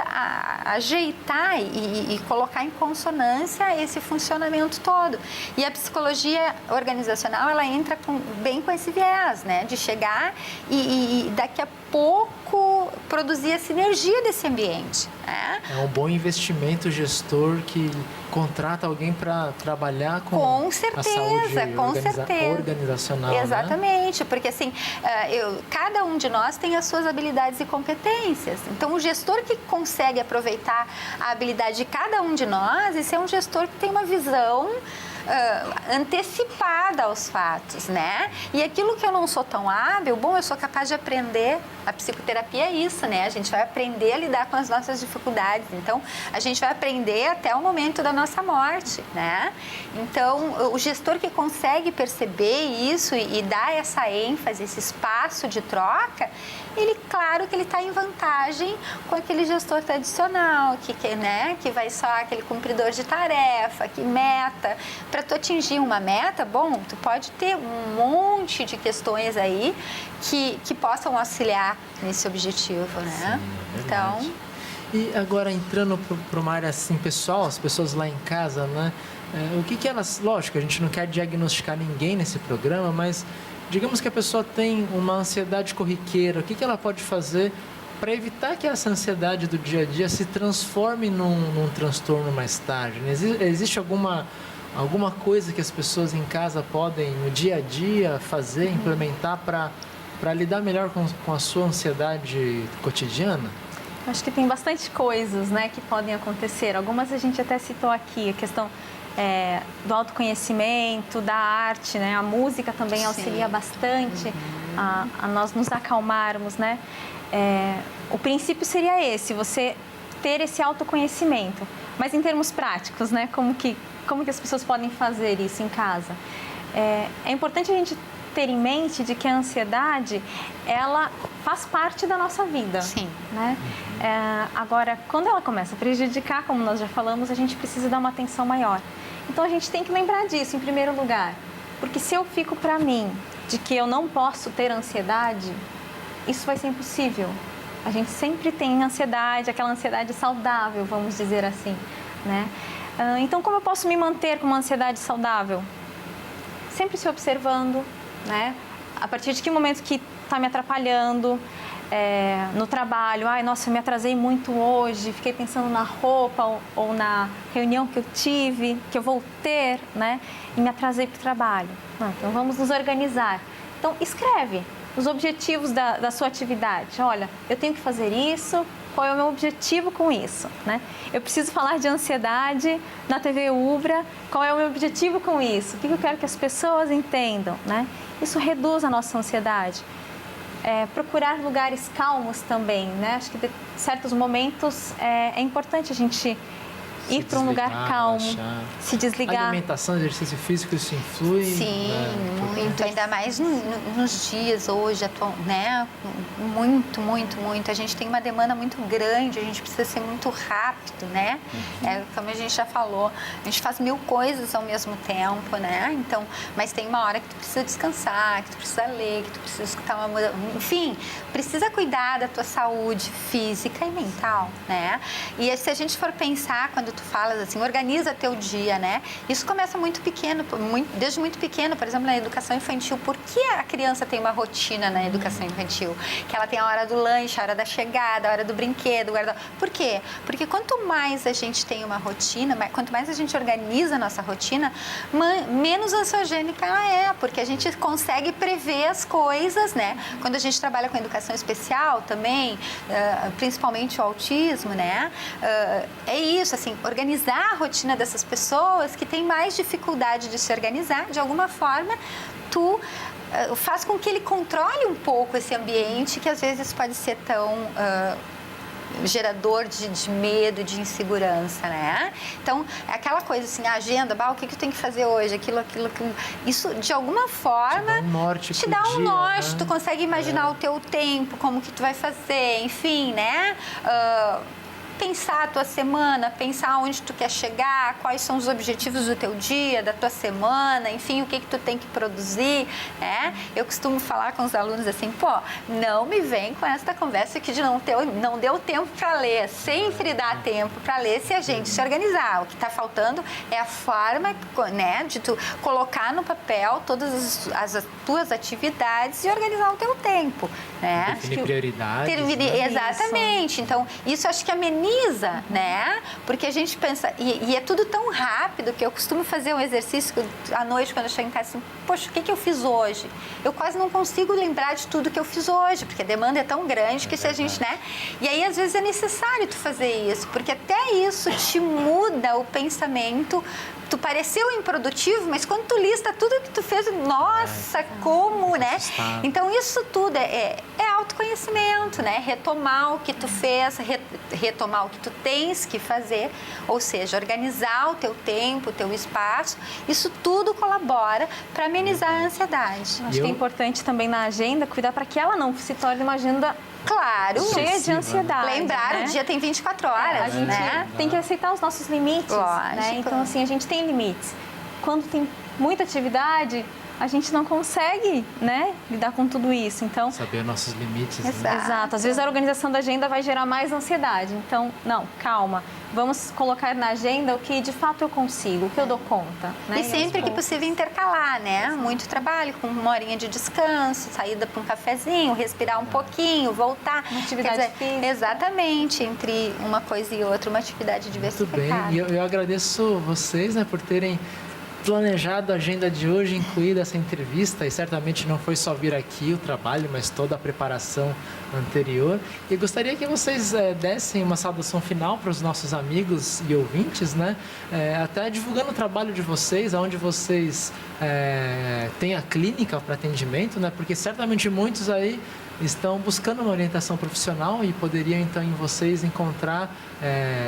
B: ajeitar e colocar em consonância esse funcionamento todo. E a psicologia organizacional, ela entra bem com esse viés, né? De chegar e daqui a pouco produzir a sinergia desse ambiente, né?
A: É um bom investimento gestor que contrata alguém para trabalhar com
B: certeza,
A: a saúde
B: com certeza.
A: Organizacional.
B: Exatamente,
A: né?
B: Porque assim, cada um de nós tem as suas habilidades e competências. Então, o gestor que consegue aproveitar a habilidade de cada um de nós, esse é um gestor que tem uma visão antecipada aos fatos, né? E aquilo que eu não sou tão hábil, eu sou capaz de aprender. A psicoterapia é isso, né? A gente vai aprender a lidar com as nossas dificuldades. Então, a gente vai aprender até o momento da nossa morte, né? Então, o gestor que consegue perceber isso e dar essa ênfase, esse espaço de troca, claro que ele está em vantagem com aquele gestor tradicional, que vai só aquele cumpridor de tarefa, que meta. Para tu atingir uma meta, tu pode ter um monte de questões aí que possam auxiliar nesse objetivo, né?
A: Sim,
B: então...
A: E agora, entrando para uma área assim pessoal, as pessoas lá em casa, né? O que elas... Lógico, a gente não quer diagnosticar ninguém nesse programa, mas digamos que a pessoa tem uma ansiedade corriqueira, o que ela pode fazer para evitar que essa ansiedade do dia a dia se transforme num transtorno mais tarde? Existe alguma coisa que as pessoas em casa podem, no dia a dia, fazer, implementar para lidar melhor com a sua ansiedade cotidiana?
C: Acho que tem bastante coisas, né, que podem acontecer. Algumas a gente até citou aqui, a questão do autoconhecimento, da arte, né? A música também auxilia bastante a nós nos acalmarmos, né? O princípio seria esse, você ter esse autoconhecimento. Mas em termos práticos, né? Como que as pessoas podem fazer isso em casa? É importante a gente ter em mente de que a ansiedade, ela faz parte da nossa vida.
B: Sim.
C: Né? Agora, quando ela começa a prejudicar, como nós já falamos, a gente precisa dar uma atenção maior. Então, a gente tem que lembrar disso, em primeiro lugar. Porque se eu fico para mim de que eu não posso ter ansiedade, isso vai ser impossível. A gente sempre tem ansiedade, aquela ansiedade saudável, vamos dizer assim, né? Então, como eu posso me manter com uma ansiedade saudável? Sempre se observando, né? A partir de que momento que está me atrapalhando no trabalho, nossa, eu me atrasei muito hoje, fiquei pensando na roupa ou na reunião que eu tive, que eu vou ter, né? E me atrasei para o trabalho. Então, vamos nos organizar. Então, escreve os objetivos da sua atividade. Olha, eu tenho que fazer isso, qual é o meu objetivo com isso, né? Eu preciso falar de ansiedade na TV Ubra, qual é o meu objetivo com isso? O que eu quero que as pessoas entendam, né? Isso reduz a nossa ansiedade. procurar lugares calmos também, né? Acho que em certos momentos é importante a gente ir para um lugar calmo, relaxar. Se desligar.
A: Alimentação, exercício físico, isso influi?
B: Sim, muito. Ainda mais nos dias hoje, né? Muito, muito, muito. A gente tem uma demanda muito grande, a gente precisa ser muito rápido, né? Como a gente já falou, a gente faz 1000 coisas ao mesmo tempo, né? Então, mas tem uma hora que tu precisa descansar, que tu precisa ler, que tu precisa escutar uma música. Enfim, precisa cuidar da tua saúde física e mental, né? E se a gente for pensar, quando tu falas assim, organiza teu dia, né? Isso começa muito pequeno, desde muito pequeno, por exemplo, na educação infantil. Por que a criança tem uma rotina na educação infantil? Que ela tem a hora do lanche, a hora da chegada, a hora do brinquedo, Por quê? Porque quanto mais a gente tem uma rotina, quanto mais a gente organiza a nossa rotina, menos ansiogênica ela é, porque a gente consegue prever as coisas, né? Quando a gente trabalha com educação especial também, principalmente o autismo, né? É isso, assim, organizar a rotina dessas pessoas que têm mais dificuldade de se organizar, de alguma forma, tu faz com que ele controle um pouco esse ambiente que às vezes pode ser tão gerador de medo, de insegurança, né? Então, é aquela coisa assim, a agenda, o que eu tenho que fazer hoje, aquilo. Isso, de alguma forma, te dá um norte, né? Tu consegue imaginar o teu tempo, como que tu vai fazer, enfim, né? Pensar a tua semana, pensar onde tu quer chegar, quais são os objetivos do teu dia, da tua semana, enfim, o que tu tem que produzir, né? Eu costumo falar com os alunos assim, não me vem com essa conversa que não deu tempo para ler, sempre dá tempo para ler se a gente se organizar. O que está faltando é a forma, né, de tu colocar no papel todas as tuas atividades e organizar o teu tempo, né?
A: Definir prioridades.
B: Exatamente. Isso. Então, isso acho que ameniza, né? Porque a gente pensa, e é tudo tão rápido que eu costumo fazer um exercício à noite, quando eu chego em casa, assim, poxa, o que eu fiz hoje? Eu quase não consigo lembrar de tudo que eu fiz hoje, porque a demanda é tão grande que se a gente, né? E aí, às vezes, é necessário tu fazer isso, porque até isso te muda o pensamento. Tu pareceu improdutivo, mas quando tu lista tudo que tu fez, nossa, como, né? Então, isso tudo é autoconhecimento, né? Retomar o que tu fez, retomar o que tu tens que fazer, ou seja, organizar o teu tempo, o teu espaço, isso tudo colabora para amenizar a ansiedade.
C: Acho que é importante também na agenda cuidar para que ela não se torne uma agenda cheia de ansiedade.
B: Lembrar,
C: né?
B: O dia tem 24 horas,
C: a gente tem que aceitar os nossos limites, né? Então, assim, a gente tem limites. Quando tem muita atividade, a gente não consegue, né, lidar com tudo isso. Então,
A: saber nossos limites.
C: Exato. Às vezes a organização da agenda vai gerar mais ansiedade. Então, não, calma. Vamos colocar na agenda o que de fato eu consigo, o que eu dou conta. Né?
B: E sempre que possível intercalar, né? Muito trabalho, com uma horinha de descanso, saída para um cafezinho, respirar um pouquinho, voltar.
C: Uma atividade física.
B: Exatamente, entre uma coisa e outra, uma atividade diversificada.
A: Muito bem, e eu agradeço vocês, né, por terem planejado a agenda de hoje, incluída essa entrevista, e certamente não foi só vir aqui o trabalho, mas toda a preparação anterior. E gostaria que vocês dessem uma saudação final para os nossos amigos e ouvintes, né? Até divulgando o trabalho de vocês, onde vocês têm a clínica para atendimento, né? Porque certamente muitos aí estão buscando uma orientação profissional e poderiam, então, em vocês encontrar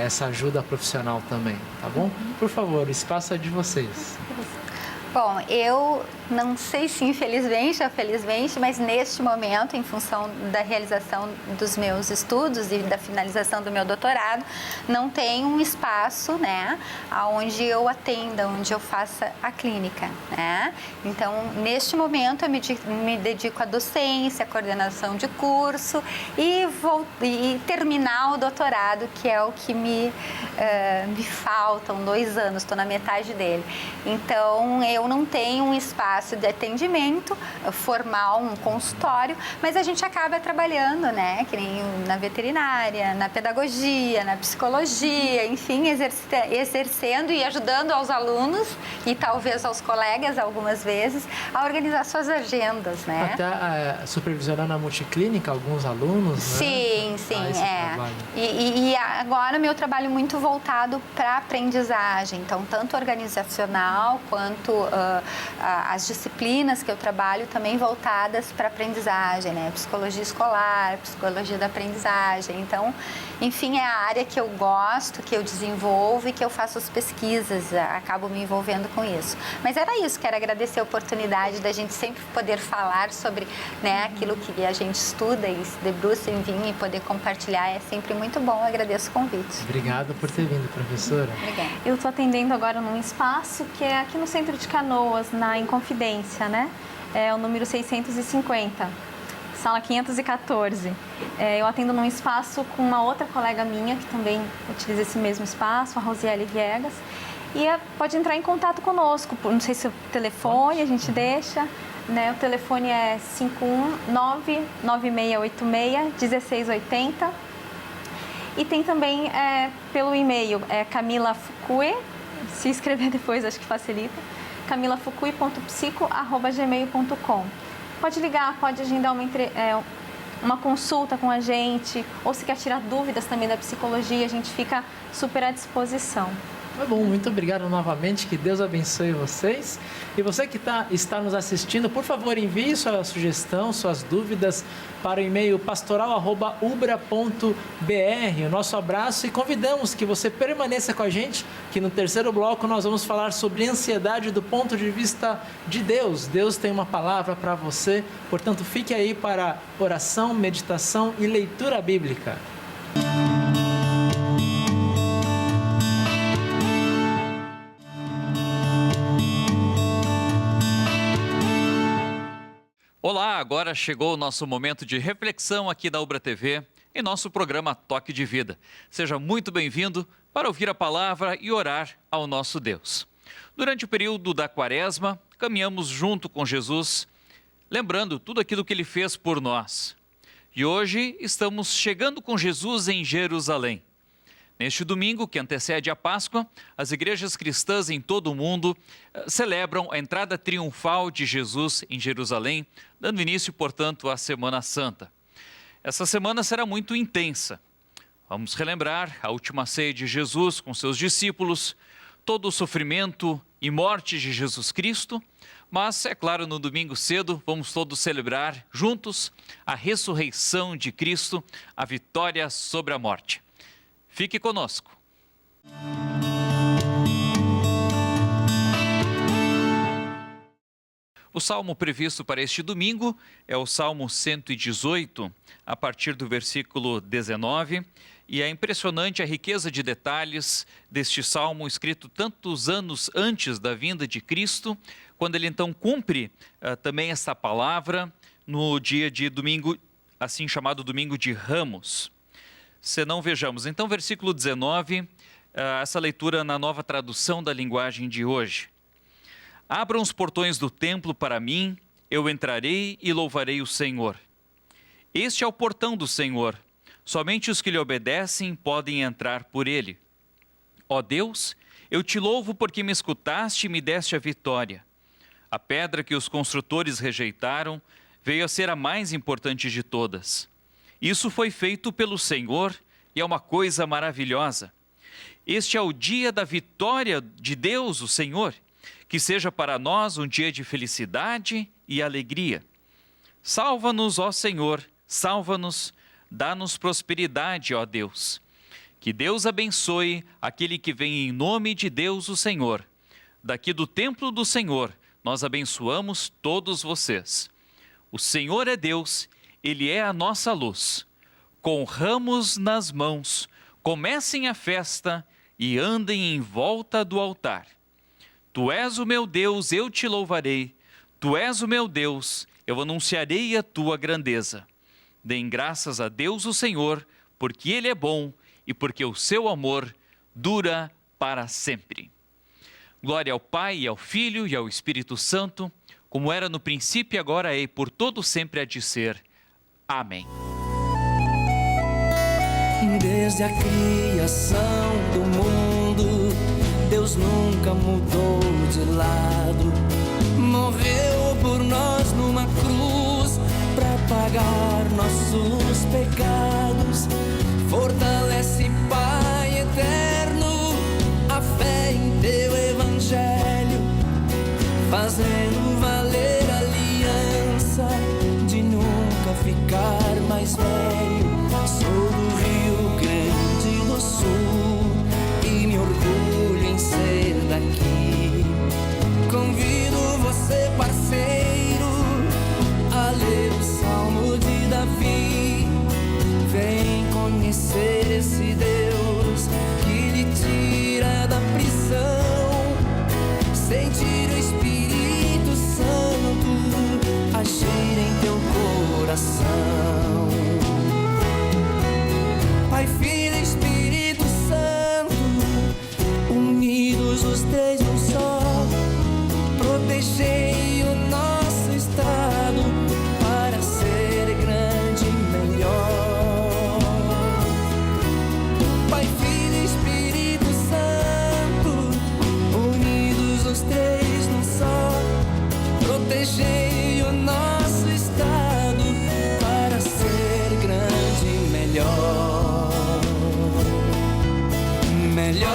A: essa ajuda profissional também, tá bom? Por favor, o espaço é de vocês.
B: Bom, eu não sei se infelizmente ou felizmente, mas neste momento, em função da realização dos meus estudos e da finalização do meu doutorado, não tenho um espaço, né, onde eu atenda, onde eu faça a clínica, né? Então, neste momento, eu me dedico à docência, à coordenação de curso e terminar o doutorado, que é o que me faltam 2 anos, estou na metade dele. Então, eu não tenho um espaço de atendimento formal, um consultório, mas a gente acaba trabalhando, né? Que nem na veterinária, na pedagogia, na psicologia, enfim, exercendo e ajudando aos alunos e talvez aos colegas algumas vezes a organizar suas agendas, né?
A: Até supervisionando a multiclínica, alguns alunos,
B: sim, né? Sim, E agora meu trabalho muito voltado para a aprendizagem, então tanto organizacional quanto as disciplinas que eu trabalho também voltadas para aprendizagem, né? Psicologia escolar, psicologia da aprendizagem. Então, enfim, é a área que eu gosto, que eu desenvolvo e que eu faço as pesquisas, acabo me envolvendo com isso. Mas era isso, quero agradecer a oportunidade da gente sempre poder falar sobre, né, aquilo que a gente estuda e se debruça em vir e poder compartilhar. É sempre muito bom, agradeço o convite.
A: Obrigado por ter vindo, professora.
B: Obrigada.
C: Eu estou atendendo agora num espaço que é aqui no centro de Canoas, na Inconfidência, né? É o número 650, sala 514. Eu atendo num espaço com uma outra colega minha que também utiliza esse mesmo espaço, a Rosiele Viegas. E pode entrar em contato conosco, não sei se o telefone a gente deixa, né? O telefone é 519-9686-1680. E tem também pelo e-mail, Camila Fukui, se escrever depois acho que facilita, camilafukui.psico@gmail.com. Pode ligar, pode agendar uma consulta com a gente, ou se quer tirar dúvidas também da psicologia, a gente fica super à disposição.
A: Tá bom, muito obrigado novamente, que Deus abençoe vocês. E você que está nos assistindo, por favor, envie sua sugestão, suas dúvidas para o e-mail pastoral@ubra.br. O nosso abraço e convidamos que você permaneça com a gente, que no terceiro bloco nós vamos falar sobre ansiedade do ponto de vista de Deus. Deus tem uma palavra para você, portanto fique aí para oração, meditação e leitura bíblica.
D: Olá, agora chegou o nosso momento de reflexão aqui da Ubra TV em nosso programa Toque de Vida. Seja muito bem-vindo para ouvir a palavra e orar ao nosso Deus. Durante o período da Quaresma, caminhamos junto com Jesus, lembrando tudo aquilo que Ele fez por nós. E hoje estamos chegando com Jesus em Jerusalém. Neste domingo, que antecede a Páscoa, as igrejas cristãs em todo o mundo celebram a entrada triunfal de Jesus em Jerusalém, dando início, portanto, à Semana Santa. Essa semana será muito intensa. Vamos relembrar a última ceia de Jesus com seus discípulos, todo o sofrimento e morte de Jesus Cristo, mas, é claro, no domingo cedo, vamos todos celebrar juntos a ressurreição de Cristo, a vitória sobre a morte. Fique conosco. O salmo previsto para este domingo é o Salmo 118, a partir do versículo 19, e é impressionante a riqueza de detalhes deste salmo escrito tantos anos antes da vinda de Cristo, quando ele então cumpre também esta palavra no dia de domingo, assim chamado Domingo de Ramos. Se não, vejamos. Então, versículo 19, essa leitura na nova tradução da linguagem de hoje. Abram os portões do templo para mim, eu entrarei e louvarei o Senhor. Este é o portão do Senhor, somente os que lhe obedecem podem entrar por ele. Ó Deus, eu te louvo porque me escutaste e me deste a vitória. A pedra que os construtores rejeitaram veio a ser a mais importante de todas. Isso foi feito pelo Senhor e é uma coisa maravilhosa. Este é o dia da vitória de Deus, o Senhor. Que seja para nós um dia de felicidade e alegria. Salva-nos, ó Senhor, salva-nos, dá-nos prosperidade, ó Deus. Que Deus abençoe aquele que vem em nome de Deus, o Senhor. Daqui do templo do Senhor, nós abençoamos todos vocês. O Senhor é Deus, Ele é a nossa luz. Com ramos nas mãos, comecem a festa e andem em volta do altar. Tu és o meu Deus, eu te louvarei. Tu és o meu Deus, eu anunciarei a tua grandeza. Deem graças a Deus o Senhor, porque Ele é bom e porque o seu amor dura para sempre. Glória ao Pai, e ao Filho e ao Espírito Santo, como era no princípio e agora é e por todo sempre há de ser. Amém.
E: Desde a criação do mundo, Deus nunca mudou de lado. Morreu por nós numa cruz para pagar nossos pecados. Fortalece, Pai eterno, a fé em teu evangelho. mais velho, sou do Rio Grande do Sul e me orgulho em ser daqui. Convido você, parceiro, a ler o Salmo de Davi. Vem conhecer esse Deus que lhe tira da prisão, sentir o Espírito Santo agir em teu coração. Pai, Filho e Espírito Santo, unidos os três num só, protegei o nosso estado para ser grande e melhor. Pai, Filho e Espírito Santo, unidos os três num só, protegei o nosso estado para ser grande e melhor. Melhor.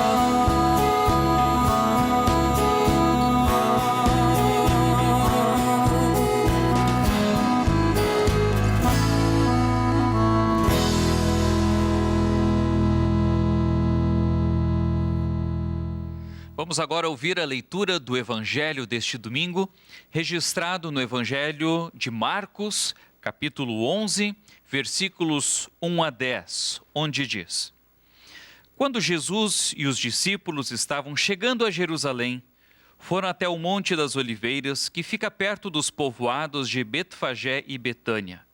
D: Vamos agora ouvir a leitura do Evangelho deste domingo, registrado no Evangelho de Marcos, capítulo 11, versículos 1 a 10, onde diz: Quando Jesus e os discípulos estavam chegando a Jerusalém, foram até o Monte das Oliveiras, que fica perto dos povoados de Betfagé e Betânia.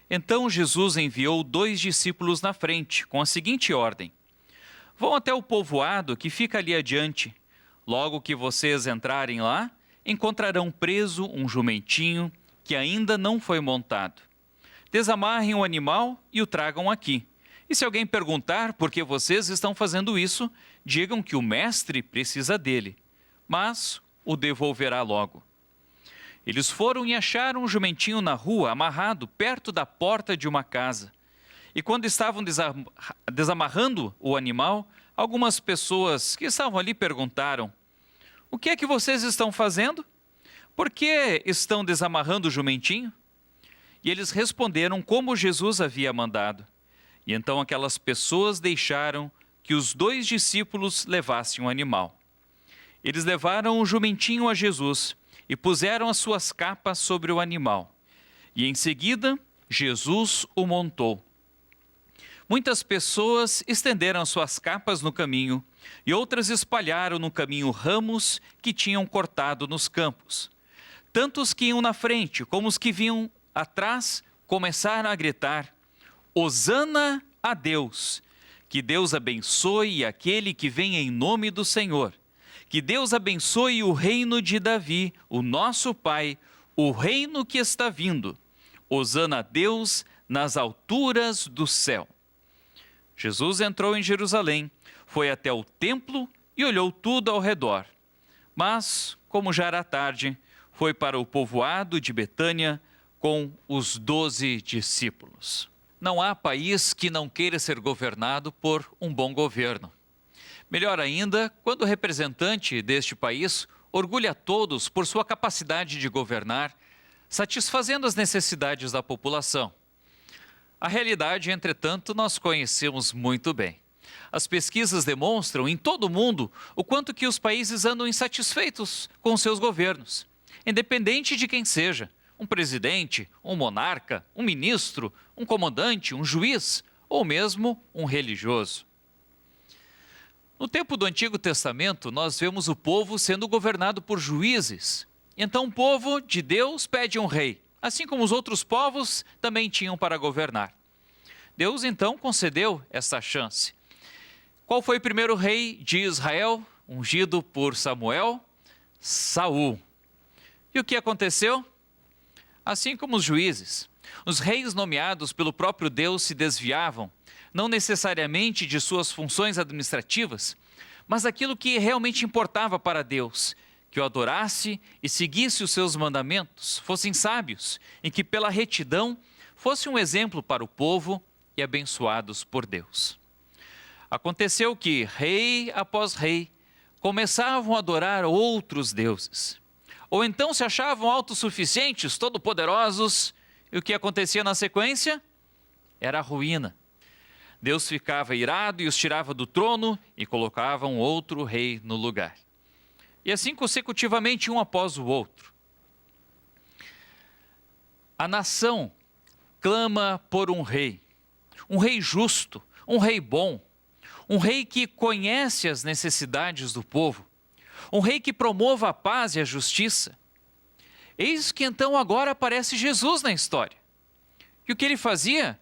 D: Então Jesus enviou 2 discípulos na frente, com a seguinte ordem: Vão até o povoado que fica ali adiante. Logo que vocês entrarem lá, encontrarão preso um jumentinho que ainda não foi montado. Desamarrem o animal e o tragam aqui. E se alguém perguntar por que vocês estão fazendo isso, digam que o mestre precisa dele, mas o devolverá logo. Eles foram e acharam um jumentinho na rua, amarrado perto da porta de uma casa. E quando estavam desamarrando o animal, algumas pessoas que estavam ali perguntaram: O que é que vocês estão fazendo? Por que estão desamarrando o jumentinho? E eles responderam como Jesus havia mandado. E então aquelas pessoas deixaram que os 2 discípulos levassem o animal. Eles levaram o jumentinho a Jesus e puseram as suas capas sobre o animal. E em seguida, Jesus o montou. Muitas pessoas estenderam suas capas no caminho e outras espalharam no caminho ramos que tinham cortado nos campos. Tanto os que iam na frente como os que vinham atrás começaram a gritar: Hosana a Deus! Que Deus abençoe aquele que vem em nome do Senhor. Que Deus abençoe o reino de Davi, o nosso Pai, o reino que está vindo. Hosana a Deus nas alturas do céu. Jesus entrou em Jerusalém, foi até o templo e olhou tudo ao redor. Mas, como já era tarde, foi para o povoado de Betânia com os 12 discípulos. Não há país que não queira ser governado por um bom governo. Melhor ainda, quando o representante deste país orgulha a todos por sua capacidade de governar, satisfazendo as necessidades da população. A realidade, entretanto, nós conhecemos muito bem. As pesquisas demonstram em todo o mundo o quanto que os países andam insatisfeitos com seus governos, independente de quem seja, um presidente, um monarca, um ministro, um comandante, um juiz ou mesmo um religioso. No tempo do Antigo Testamento, nós vemos o povo sendo governado por juízes. Então o povo de Deus pede um rei, assim como os outros povos também tinham para governar. Deus então concedeu essa chance. Qual foi o primeiro rei de Israel, ungido por Samuel? Saul. E o que aconteceu? Assim como os juízes, os reis nomeados pelo próprio Deus se desviavam, não necessariamente de suas funções administrativas, mas daquilo que realmente importava para Deus, que o adorasse e seguisse os seus mandamentos, fossem sábios, em que pela retidão fosse um exemplo para o povo e abençoados por Deus. Aconteceu que rei após rei começavam a adorar outros deuses, ou então se achavam autossuficientes, todo-poderosos, e o que acontecia na sequência? era a ruína. Deus ficava irado e os tirava do trono e colocava um outro rei no lugar. E assim consecutivamente, um após o outro. A nação clama por um rei justo, um rei bom, um rei que conhece as necessidades do povo, um rei que promova a paz e a justiça. Eis que então agora aparece Jesus na história. E o que ele fazia?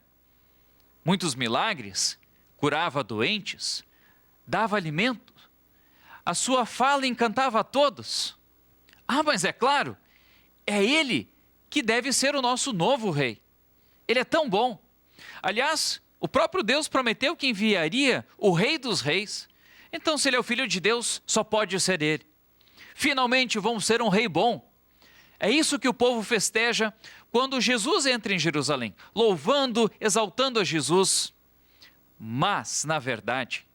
D: Muitos milagres, curava doentes, dava alimento. A sua fala encantava a todos. Ah, mas é claro, é ele que deve ser o nosso novo rei. Ele é tão bom. Aliás, o próprio Deus prometeu que enviaria o Rei dos Reis. Então, se ele é o Filho de Deus, só pode ser ele. Finalmente vamos ser um rei bom. É isso que o povo festeja quando Jesus entra em Jerusalém, louvando, exaltando a Jesus. Mas, na verdade,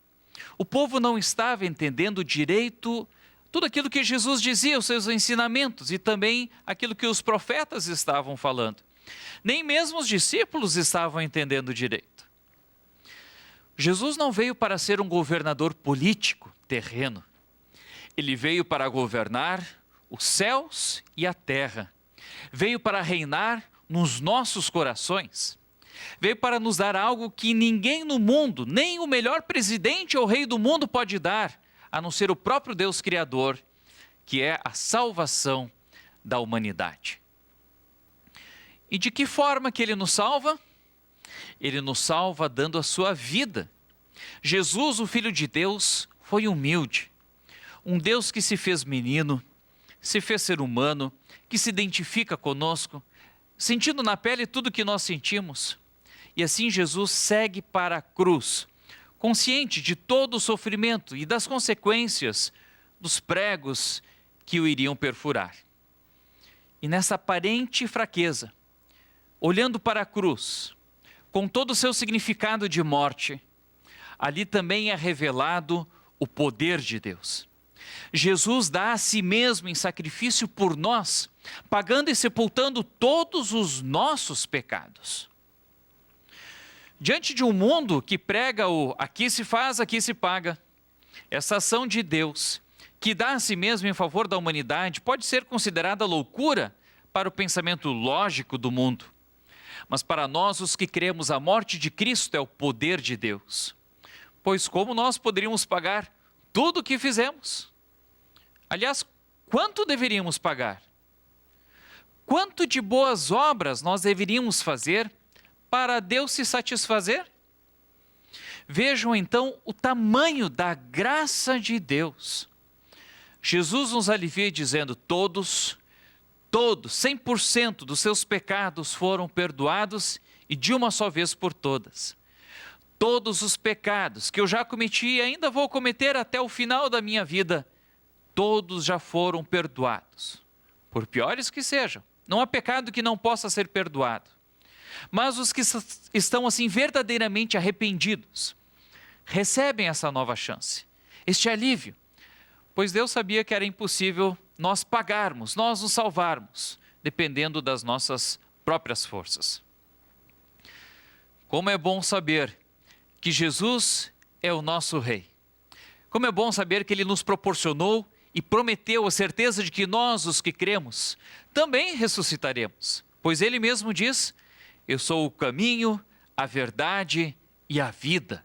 D: o povo não estava entendendo direito tudo aquilo que Jesus dizia, os seus ensinamentos, e também aquilo que os profetas estavam falando. Nem mesmo os discípulos estavam entendendo direito. Jesus não veio para ser um governador político, terreno. Ele veio para governar os céus e a terra. Veio para reinar nos nossos corações. Veio para nos dar algo que ninguém no mundo, nem o melhor presidente ou rei do mundo pode dar, a não ser o próprio Deus Criador, que é a salvação da humanidade. E de que forma que ele nos salva? Ele nos salva dando a sua vida. Jesus, o Filho de Deus, foi humilde. Um Deus que se fez menino, se fez ser humano, que se identifica conosco, sentindo na pele tudo que nós sentimos. E assim Jesus segue para a cruz, consciente de todo o sofrimento e das consequências dos pregos que o iriam perfurar. E nessa aparente fraqueza, olhando para a cruz, com todo o seu significado de morte, ali também é revelado o poder de Deus. Jesus dá a si mesmo em sacrifício por nós, pagando e sepultando todos os nossos pecados. Diante de um mundo que prega o aqui se faz, aqui se paga, essa ação de Deus, que dá a si mesmo em favor da humanidade, pode ser considerada loucura para o pensamento lógico do mundo. Mas para nós, os que cremos, a morte de Cristo é o poder de Deus. Pois como nós poderíamos pagar tudo o que fizemos? Aliás, quanto deveríamos pagar? Quanto de boas obras nós deveríamos fazer para Deus se satisfazer? Vejam então o tamanho da graça de Deus. Jesus nos alivia dizendo: todos, 100% dos seus pecados foram perdoados e de uma só vez por todas. Todos os pecados que eu já cometi e ainda vou cometer até o final da minha vida, todos já foram perdoados, por piores que sejam. Não há pecado que não possa ser perdoado. Mas os que estão assim verdadeiramente arrependidos, recebem essa nova chance, este alívio, pois Deus sabia que era impossível nós pagarmos, nós nos salvarmos, dependendo das nossas próprias forças. Como é bom saber que Jesus é o nosso Rei. Como é bom saber que Ele nos proporcionou e prometeu a certeza de que nós, os que cremos, também ressuscitaremos. Pois Ele mesmo diz: eu sou o caminho, a verdade e a vida.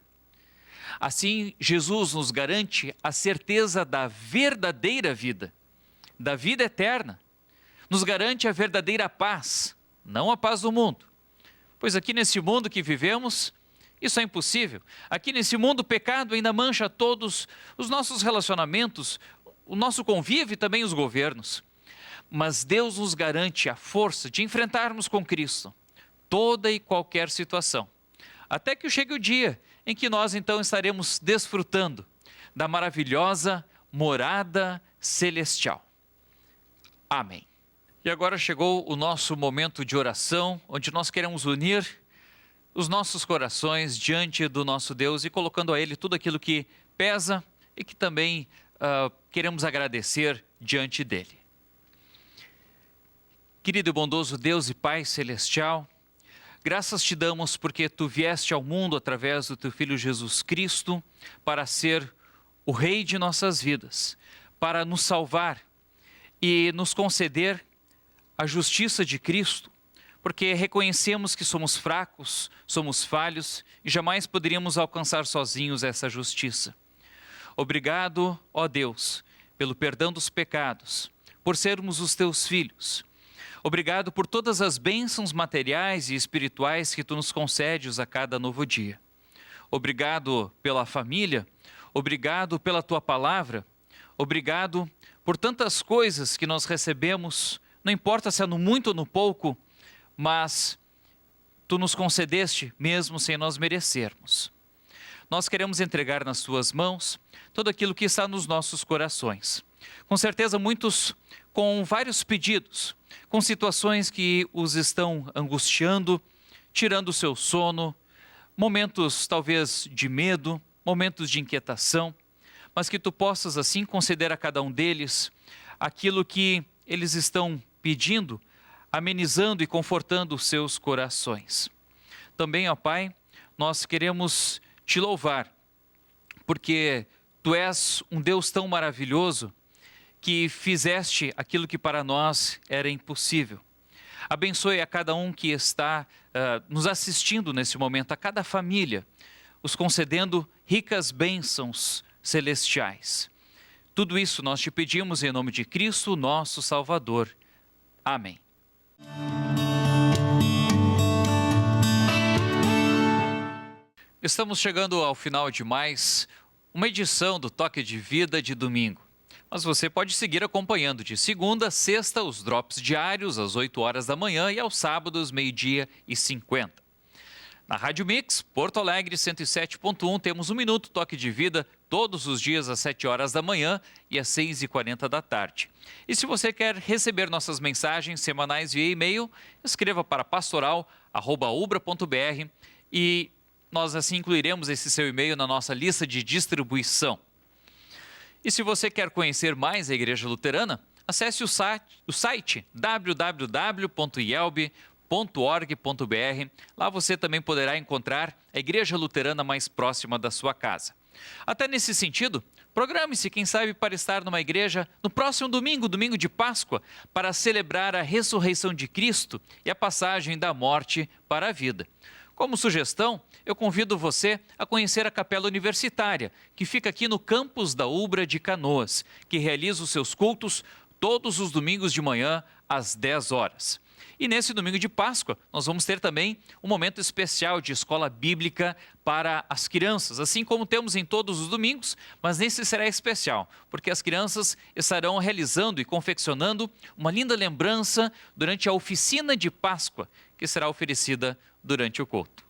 D: Assim, Jesus nos garante a certeza da verdadeira vida, da vida eterna. Nos garante a verdadeira paz, não a paz do mundo. Pois aqui nesse mundo que vivemos, isso é impossível. Aqui nesse mundo o pecado ainda mancha todos os nossos relacionamentos, o nosso convívio e também os governos. Mas Deus nos garante a força de enfrentarmos com Cristo toda e qualquer situação, até que chegue o dia em que nós então estaremos desfrutando da maravilhosa morada celestial. Amém. E agora chegou o nosso momento de oração, onde nós queremos unir os nossos corações diante do nosso Deus e colocando a Ele tudo aquilo que pesa e que também queremos agradecer diante dEle. Querido e bondoso Deus e Pai Celestial, Graças te damos porque tu vieste ao mundo através do teu Filho Jesus Cristo para ser o Rei de nossas vidas, para nos salvar e nos conceder a justiça de Cristo, porque reconhecemos que somos fracos, somos falhos e jamais poderíamos alcançar sozinhos essa justiça. Obrigado, ó Deus, pelo perdão dos pecados, por sermos os teus filhos. Obrigado por todas as bênçãos materiais e espirituais que tu nos concedes a cada novo dia. Obrigado pela família, obrigado pela tua palavra, obrigado por tantas coisas que nós recebemos, não importa se é no muito ou no pouco, mas tu nos concedeste mesmo sem nós merecermos. Nós queremos entregar nas tuas mãos tudo aquilo que está nos nossos corações. Com certeza muitos com vários pedidos, com situações que os estão angustiando, tirando o seu sono, momentos talvez de medo, momentos de inquietação, mas que tu possas assim conceder a cada um deles aquilo que eles estão pedindo, amenizando e confortando os seus corações. Também, ó Pai, nós queremos te louvar, porque tu és um Deus tão maravilhoso que fizeste aquilo que para nós era impossível. Abençoe a cada um que está nos assistindo nesse momento, a cada família, os concedendo ricas bênçãos celestiais. Tudo isso nós te pedimos em nome de Cristo, nosso Salvador. Amém. Estamos chegando ao final de mais uma edição do Toque de Vida de domingo. Mas você pode seguir acompanhando de segunda a sexta os drops diários às 8 horas da manhã e aos sábados, 12h50. Na Rádio Mix, Porto Alegre 107.1, temos 1 Minuto Toque de Vida todos os dias às 7 horas da manhã e às 6h40 da tarde. E se você quer receber nossas mensagens semanais via e-mail, escreva para pastoral@ubra.br e nós assim incluiremos esse seu e-mail na nossa lista de distribuição. E se você quer conhecer mais a Igreja Luterana, acesse o site www.ielb.org.br. Lá você também poderá encontrar a Igreja Luterana mais próxima da sua casa. Até nesse sentido, programe-se, quem sabe, para estar numa igreja no próximo domingo, domingo de Páscoa, para celebrar a ressurreição de Cristo e a passagem da morte para a vida. Como sugestão, eu convido você a conhecer a Capela Universitária, que fica aqui no campus da Ubra de Canoas, que realiza os seus cultos todos os domingos de manhã às 10 horas. E nesse domingo de Páscoa, nós vamos ter também um momento especial de escola bíblica para as crianças, assim como temos em todos os domingos, mas nesse será especial, porque as crianças estarão realizando e confeccionando uma linda lembrança durante a oficina de Páscoa, que será oferecida durante o culto.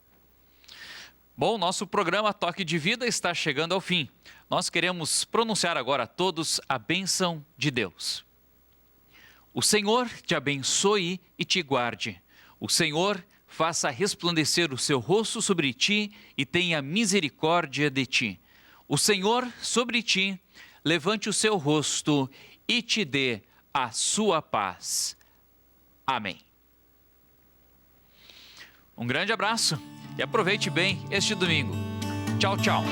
D: Bom, nosso programa Toque de Vida está chegando ao fim. Nós queremos pronunciar agora a todos a bênção de Deus. O Senhor te abençoe e te guarde. O Senhor faça resplandecer o seu rosto sobre ti e tenha misericórdia de ti. O Senhor sobre ti levante o seu rosto e te dê a sua paz. Amém. Um grande abraço e aproveite bem este domingo. Tchau, tchau.